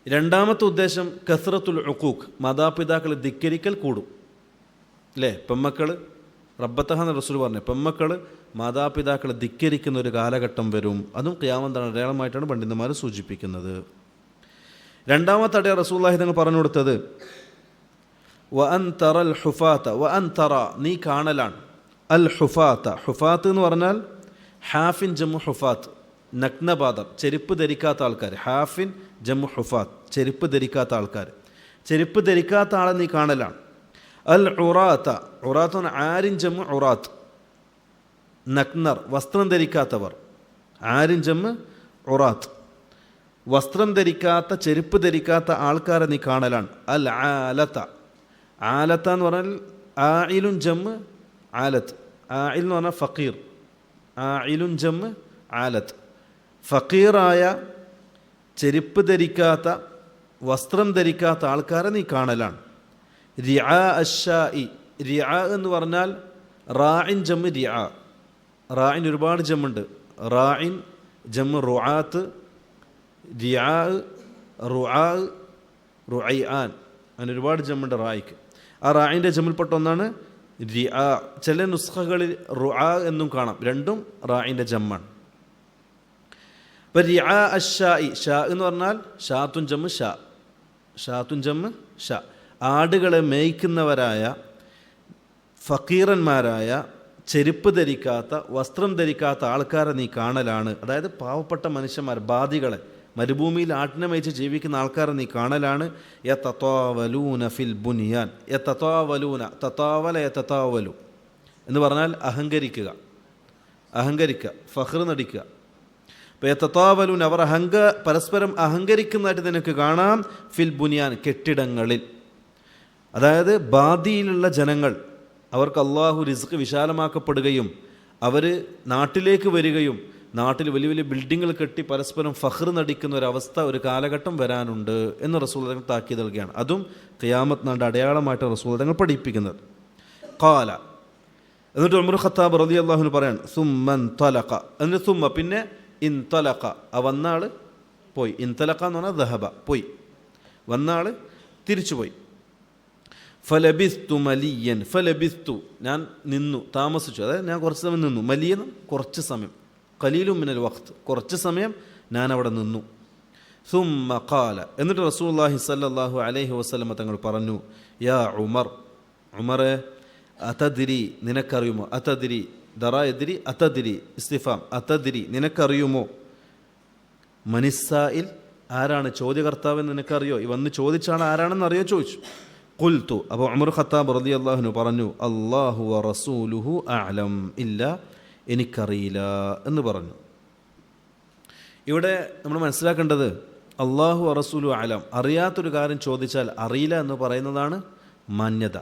രണ്ടാമത്തെ ഉദ്ദേശം കസ്റത്തുൽ ഉഖൂഖ്, മാതാപിതാക്കളെ ധിക്കരിക്കൽ കൂടും. അല്ലേ? പെമ്മക്കൾ റബ്ബത്തഹെന്ന് റസൂൽ പറഞ്ഞു, പെമ്മക്കൾ മാതാപിതാക്കളെ ധിക്കരിക്കുന്ന ഒരു കാലഘട്ടം വരും. അതും ഖിയാമത്ത് അടയാളമായിട്ടാണ് പണ്ഡിതന്മാർ സൂചിപ്പിക്കുന്നത്. രണ്ടാമത്തെ അടയാളം റസൂലുള്ളാഹി തങ്ങൾ പറഞ്ഞു കൊടുത്തത് വഅൻ തറൽ ഹുഫാത്ത, വഅൻ തറ നീ കാണലാണ്, അൽ ഹുഫാത്ത. ഹുഫാത്ത് എന്ന് പറഞ്ഞാൽ ഹാഫിൻ ജമ്മു ഹുഫാത്ത്, നഗ്നപാദം, ചെരുപ്പ് ധരിക്കാത്ത ആൾക്കാർ. ഹാഫിൻ ജമ്മു ഹുഫാത്ത്, ചെരുപ്പ് ധരിക്കാത്ത ആൾക്കാർ. ചെരുപ്പ് ധരിക്കാത്ത ആളെ നീ കാണലാണ്. അൽ ഉറാത്ത, ഉറാത്ത് ആരിൻ ജമ്മു ഉറാത്ത്, നഗ്നർ, വസ്ത്രം ധരിക്കാത്തവർ. ആരിൻ ജമ്മു ഉറാത്ത്, വസ്ത്രം ധരിക്കാത്ത, ചെരുപ്പ് ധരിക്കാത്ത ആൾക്കാരെ നീ കാണലാണ്. അൽ ആലത്ത, ആലത്ത എന്ന് പറഞ്ഞാൽ ആയിലുൻ ജമ്മ് ആലത്ത്. ആയിൽ എന്ന് പറഞ്ഞാൽ ഫക്കീർ, ആയിലുൻ ജമ്മ് ആലത്ത്. ഫക്കീറായ, ചെരുപ്പ് ധരിക്കാത്ത, വസ്ത്രം ധരിക്കാത്ത ആൾക്കാരെ നീ കാണലാണ്. റിആ അശ്ശാഇ, റിആ എന്ന് പറഞ്ഞാൽ റാഇൻ ജമ്മ് റിആ. റാഇൻ ഒരുപാട് ജമ്മുണ്ട്. റാഇൻ ജമ്മ് റുആത്ത്, റിആ, റുആ, റുഐആൻ, അങ്ങനെ ഒരുപാട് ജമ്മുണ്ട് റായിക്ക്. ആ റായിൻ്റെ ജമ്മിൽപ്പെട്ട ഒന്നാണ് റിആ. ചില നുസ്ഖകളിൽ റുആ എന്നും കാണാം. രണ്ടും റായിൻ്റെ ജമ്മാണ്. ഇപ്പം റിആ അശ്ശാഇ, ഷാ എന്ന് പറഞ്ഞാൽ ഷാത്തുൻ ജമ്മ് ഷാ, ഷാത്തുൻ ജമ്മ് ഷാ. ആടുകളെ മേയ്ക്കുന്നവരായ, ഫക്കീറന്മാരായ, ചെരുപ്പ് ധരിക്കാത്ത, വസ്ത്രം ധരിക്കാത്ത ആൾക്കാരെ നീ കാണലാണ്. അതായത് പാവപ്പെട്ട മനുഷ്യന്മാർ, ബാധികളെ, മരുഭൂമിയിൽ ആട്ടിനെ മേയിച്ച് ജീവിക്കുന്ന ആൾക്കാരെ നീ കാണലാണ്. യതതാവലൂന ഫിൽ ബുനിയാൻ, യതതാവലൂന, തതാവല യതതാവലു എന്ന് പറഞ്ഞാൽ അഹങ്കരിക്കുക, ഫഖ്ർ നടിക്കുക. അപ്പോൾ യതതാവലൂൻ, അവർ പരസ്പരം അഹങ്കരിക്കുന്നതായിട്ട് നിനക്ക് കാണാം. ഫിൽ ബുനിയാൻ, കെട്ടിടങ്ങളിൽ. അതായത് ബാദിയിലുള്ള ജനങ്ങൾ, അവർക്ക് അള്ളാഹു റിസ്ക് വിശാലമാക്കപ്പെടുകയും അവർ നാട്ടിലേക്ക് വരികയും നാട്ടിൽ വലിയ വലിയ ബിൽഡിങ്ങുകൾ കെട്ടി പരസ്പരം ഫഖ്ർ നടിക്കുന്ന ഒരവസ്ഥ, ഒരു കാലഘട്ടം വരാനുണ്ട് എന്ന് റസൂൽ തങ്ങൾ താക്കീത് നൽകുകയാണ്. അതും ഖിയാമത്ത് നാളിന്റെ അടയാളമായിട്ട് റസൂൽ തങ്ങൾ പഠിപ്പിക്കുന്നത്. ഖാല, എന്നിട്ട് ഉമർ ഖത്താബ് റളിയല്ലാഹു അൻഹു പറയാണ്, സുമ്മൻ തലഖ, എന്നിട്ട് സുമ്മ, പിന്നെ ഇൻതലഖ, വന്നാൾ പോയി. ഇൻതലഖ എന്ന് പറഞ്ഞാൽ ദഹബ, പോയി, വന്നാൾ തിരിച്ചുപോയി. ഫലബിസ്തു മലിയൻ, ഫലബിസ്തു ഞാൻ നിന്നു, താമസിച്ചു, അതായത് ഞാൻ കുറച്ച് സമയം നിന്നു. മലിയൻ കുറച്ച് സമയം, ഖലീലു മിനൽ വഖ്ത്, കുറച്ച് സമയം ഞാൻ അവിടെ നിന്നു. സുമ്മ ഖാല, എന്നിട്ട് റസൂലുള്ളാഹി സ്വല്ലല്ലാഹു അലൈഹി വസല്ലമ തങ്ങൾ പറഞ്ഞു, യാ ഉമർ, ഉമറെ, അതദ്രി, നിനക്കറിയുമോ? അതദ്രി ദറായദ്രി അതദ്രി ഇസ്തിഫാം, അതദ്രി നിനക്കറിയുമോ? മനിസ്സായിൽ, ആരാണ് ചോദ്യകർത്താവെന്ന് നിനക്കറിയോ? ഈ വന്ന് ചോദിച്ചാണ് ആരാണെന്ന് അറിയോ ചോദിച്ചു. ഖുൽതു, അപ്പോൾ ഉമർ ഖത്താബ് റളിയല്ലാഹു അൻഹു പറഞ്ഞു, അല്ലാഹു വ റസൂലുഹു അഅലം, ഇല്ല, എനിക്കറിയില്ല എന്ന് പറഞ്ഞു. ഇവിടെ നമ്മൾ മനസ്സിലാക്കേണ്ടത് അല്ലാഹു വ റസൂലു അഅലം, അറിയാത്തൊരു കാര്യം ചോദിച്ചാൽ അറിയില്ല എന്ന് പറയുന്നതാണ് മാന്യത.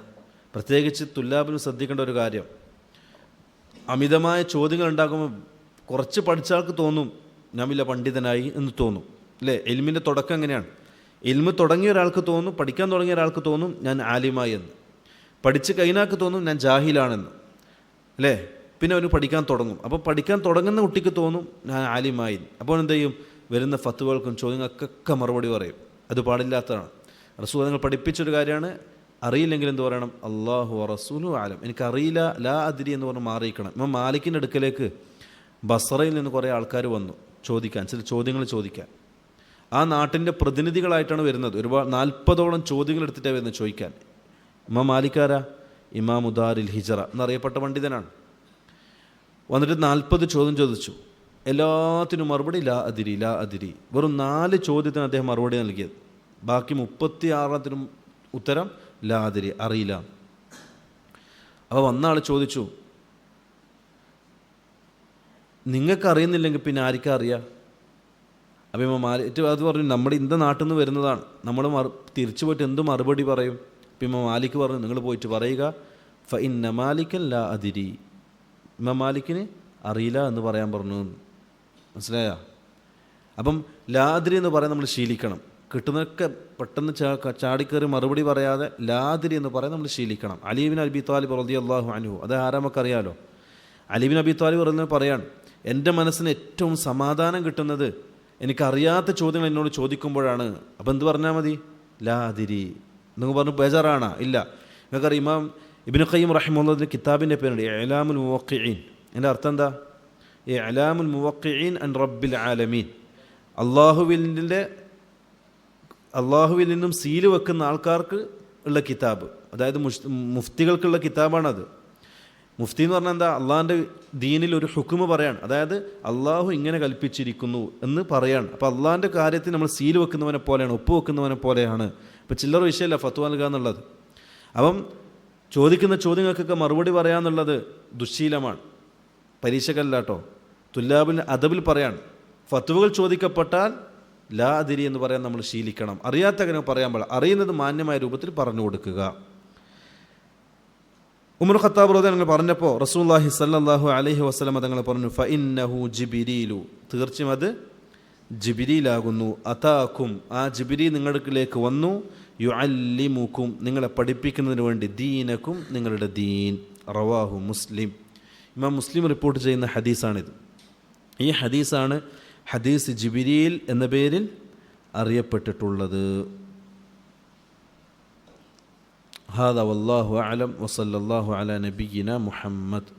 പ്രത്യേകിച്ച് തുല്ലാബിന് ശ്രദ്ധിക്കേണ്ട ഒരു കാര്യം, അമിതമായ ചോദ്യങ്ങൾ ഉണ്ടാകുമ്പോൾ കുറച്ച് പഠിച്ച ആൾക്ക് തോന്നും ഞാൻ വലിയ പണ്ഡിതനായി എന്ന് തോന്നും, അല്ലേ? ഇൽമിൻ്റെ തുടക്കം എങ്ങനെയാണ്? ഇൽമ് തുടങ്ങിയ ഒരാൾക്ക് തോന്നും, പഠിക്കാൻ തുടങ്ങിയ ഒരാൾക്ക് തോന്നും ഞാൻ ആലിമായി എന്ന്. പഠിച്ച് കഴിഞ്ഞാൾക്ക് തോന്നും ഞാൻ ജാഹിലാണെന്ന്, അല്ലേ? പിന്നെ അവന് പഠിക്കാൻ തുടങ്ങും. അപ്പോൾ പഠിക്കാൻ തുടങ്ങുന്ന കുട്ടിക്ക് തോന്നും ഞാൻ ആലിമായി. അപ്പോൾ എന്ത് ചെയ്യും? വരുന്ന ഫത്വകൾക്കും ചോദ്യങ്ങൾക്കൊക്കെ മറുപടി പറയും. അത് പാടില്ലാത്തതാണ്. റസൂൽ നിങ്ങൾ പഠിപ്പിച്ചൊരു കാര്യമാണ്. അറിയില്ലെങ്കിൽ എന്ത് പറയണം? അല്ലാഹു വ റസൂലു അഅലം, എനിക്കറിയില്ല, ലാ അദ്രി എന്ന് പറഞ്ഞ് മാറിയിക്കണം. ഇമാം മാലിക്കിൻ്റെ അടുക്കലേക്ക് ബസ്രയിൽ നിന്ന് കുറേ ആൾക്കാർ വന്നു ചോദിക്കാൻ, ചില ചോദ്യങ്ങൾ ചോദിക്കാൻ. ആ നാട്ടിൻ്റെ പ്രതിനിധികളായിട്ടാണ് വരുന്നത്. ഒരുപാട് 40ഓളം ചോദ്യങ്ങൾ എടുത്തിട്ടാണ് വരുന്നത് ചോദിക്കാൻ. ഇമാം മാലിക്കാരാ? ഇമാം ഉദാരിൽ ഹിജറ എന്നറിയപ്പെട്ട പണ്ഡിതനാണ്. വന്നിട്ട് 40 ചോദ്യം ചോദിച്ചു. എല്ലാത്തിനും മറുപടി ലാ അദിരി, ലാ അദിരി. വെറും 4 ചോദ്യത്തിന് അദ്ദേഹം മറുപടി നൽകിയത്. ബാക്കി 36ത്തിനും ഉത്തരം ലാ അദിരി, അറിയില്ല. അപ്പോൾ വന്ന ആൾ ചോദിച്ചു, നിങ്ങൾക്ക് അറിയുന്നില്ലെങ്കിൽ പിന്നെ ആർക്കാ അറിയാം? അപ്പോൾ ഇമാം മാലിക് അത് പറഞ്ഞു, നമ്മുടെ ഇന്ത്യ നാട്ടിൽ നിന്ന് വരുന്നതാണ്, നമ്മൾ തിരിച്ചു പോയിട്ട് എന്ത് മറുപടി പറയും? അപ്പം ഇമാം മാലിക് പറഞ്ഞു, നിങ്ങൾ പോയിട്ട് പറയുക ഫ ഇന്ന മാലിക്കൻ ലാ അദിരി, ഇമാം മാലിക്കിന് അറിയില്ല എന്ന് പറയാൻ പറഞ്ഞു. മനസ്സിലായ? അപ്പം ലാ അദിരി എന്ന് പറയാൻ നമ്മൾ ശീലിക്കണം. കിട്ടുന്നതൊക്കെ പെട്ടെന്ന് ചാടിക്കയറി മറുപടി പറയാതെ ലാ അദിരി എന്ന് പറയാൻ നമ്മൾ ശീലിക്കണം. അലി ഇബ്നു അബീ ത്വാലിബ് റളിയല്ലാഹു അൻഹു, അത് ആരാ നമുക്കറിയാലോ. അലി ഇബ്നു അബീ ത്വാലിബ് പറയുന്നത് പറയാണ്, എൻ്റെ മനസ്സിന് ഏറ്റവും സമാധാനം കിട്ടുന്നത് എനിക്കറിയാത്ത ചോദ്യങ്ങൾ എന്നോട് ചോദിക്കുമ്പോഴാണ്. അപ്പം എന്ത് പറഞ്ഞാൽ മതി? ലാ അദിരി. നിങ്ങൾ പറഞ്ഞു ബേജാറാണോ? ഇല്ല. നിങ്ങൾക്കറിയാം ഇമാം ഇബ്നു ഖയ്യിം റഹിമഹുള്ളാഹിന്റെ കിതാബിൻ്റെ പേരുണ്ട് ഇഅ്ലാമുൽ മുവഖ്ഖിഈൻ. എൻ്റെ അർത്ഥം എന്താ? ഇഅ്ലാമുൽ മുവഖ്ഖിഈൻ അൻ റബ്ബിൽ ആലമീൻ. അള്ളാഹുവിൽ നിന്നും സീല് വെക്കുന്ന ആൾക്കാർക്ക് ഉള്ള കിതാബ്, അതായത് മുഫ്തികൾക്കുള്ള കിതാബാണത്. മുഫ്തി എന്ന് പറഞ്ഞാൽ എന്താ? അള്ളാഹിൻ്റെ ദീനിൽ ഒരു ഹുക്കുമ് പറയാണ്, അതായത് അള്ളാഹു ഇങ്ങനെ കൽപ്പിച്ചിരിക്കുന്നു എന്ന് പറയാണ്. അപ്പോൾ അള്ളാഹിൻ്റെ കാര്യത്തിൽ നമ്മൾ സീല് വെക്കുന്നവനെ പോലെയാണ്, ഒപ്പ് വെക്കുന്നവനെ പോലെയാണ്. ഇപ്പോൾ ചില്ലറ വിഷയമല്ല ഫത്വ നൽകുക എന്നുള്ളത്. അപ്പം ചോദിക്കുന്ന ചോദ്യങ്ങൾക്കൊക്കെ മറുപടി പറയാന്നുള്ളത് ദുശ്ശീലമാണ്, പരീക്ഷക്കല്ല കേട്ടോ. തുല്ലാബിന് അദബിൽ പറയാണ്, ഫത്വകൾ ചോദിക്കപ്പെട്ടാൽ ലാ അദിരി എന്ന് പറയാൻ നമ്മൾ ശീലിക്കണം. അറിയാത്ത കാര്യം പറയാൻ പാടില്ല, അറിയുന്നത് മാന്യമായ രൂപത്തിൽ പറഞ്ഞു കൊടുക്കുക. ഉമർ ഖത്താബ് റളിയല്ലാഹു അൻഹു പറഞ്ഞപ്പോൾ റസൂലുള്ളാഹി സ്വല്ലല്ലാഹു അലൈഹി വസല്ലം തങ്ങൾ പറഞ്ഞു, ഫഇന്നഹു ജിബ്രീലു, തീർച്ചയായും അത് ജിബ്രീലാകുന്നു. അതാക്കും, ആ ജിബ്രീൽ നിങ്ങളിലേക്ക് വന്നു. യുഅല്ലിമുക്കും, നിങ്ങളെ പഠിപ്പിക്കുന്നതിന് വേണ്ടി. ദീനക്കും, നിങ്ങളുടെ ദീൻ. റവാഹു മുസ്ലിം. ഇമാം മുസ്ലിം റിപ്പോർട്ട് ചെയ്യുന്ന ഹദീസാണിത്. ഈ ഹദീസാണ് ഹദീസ് ജിബ്രീൽ എന്ന പേരിൽ അറിയപ്പെട്ടിട്ടുള്ളത്. ഹാദാ വല്ലാഹു അഅലം വസല്ലല്ലാഹു അലാ നബിയിന മുഹമ്മദ്.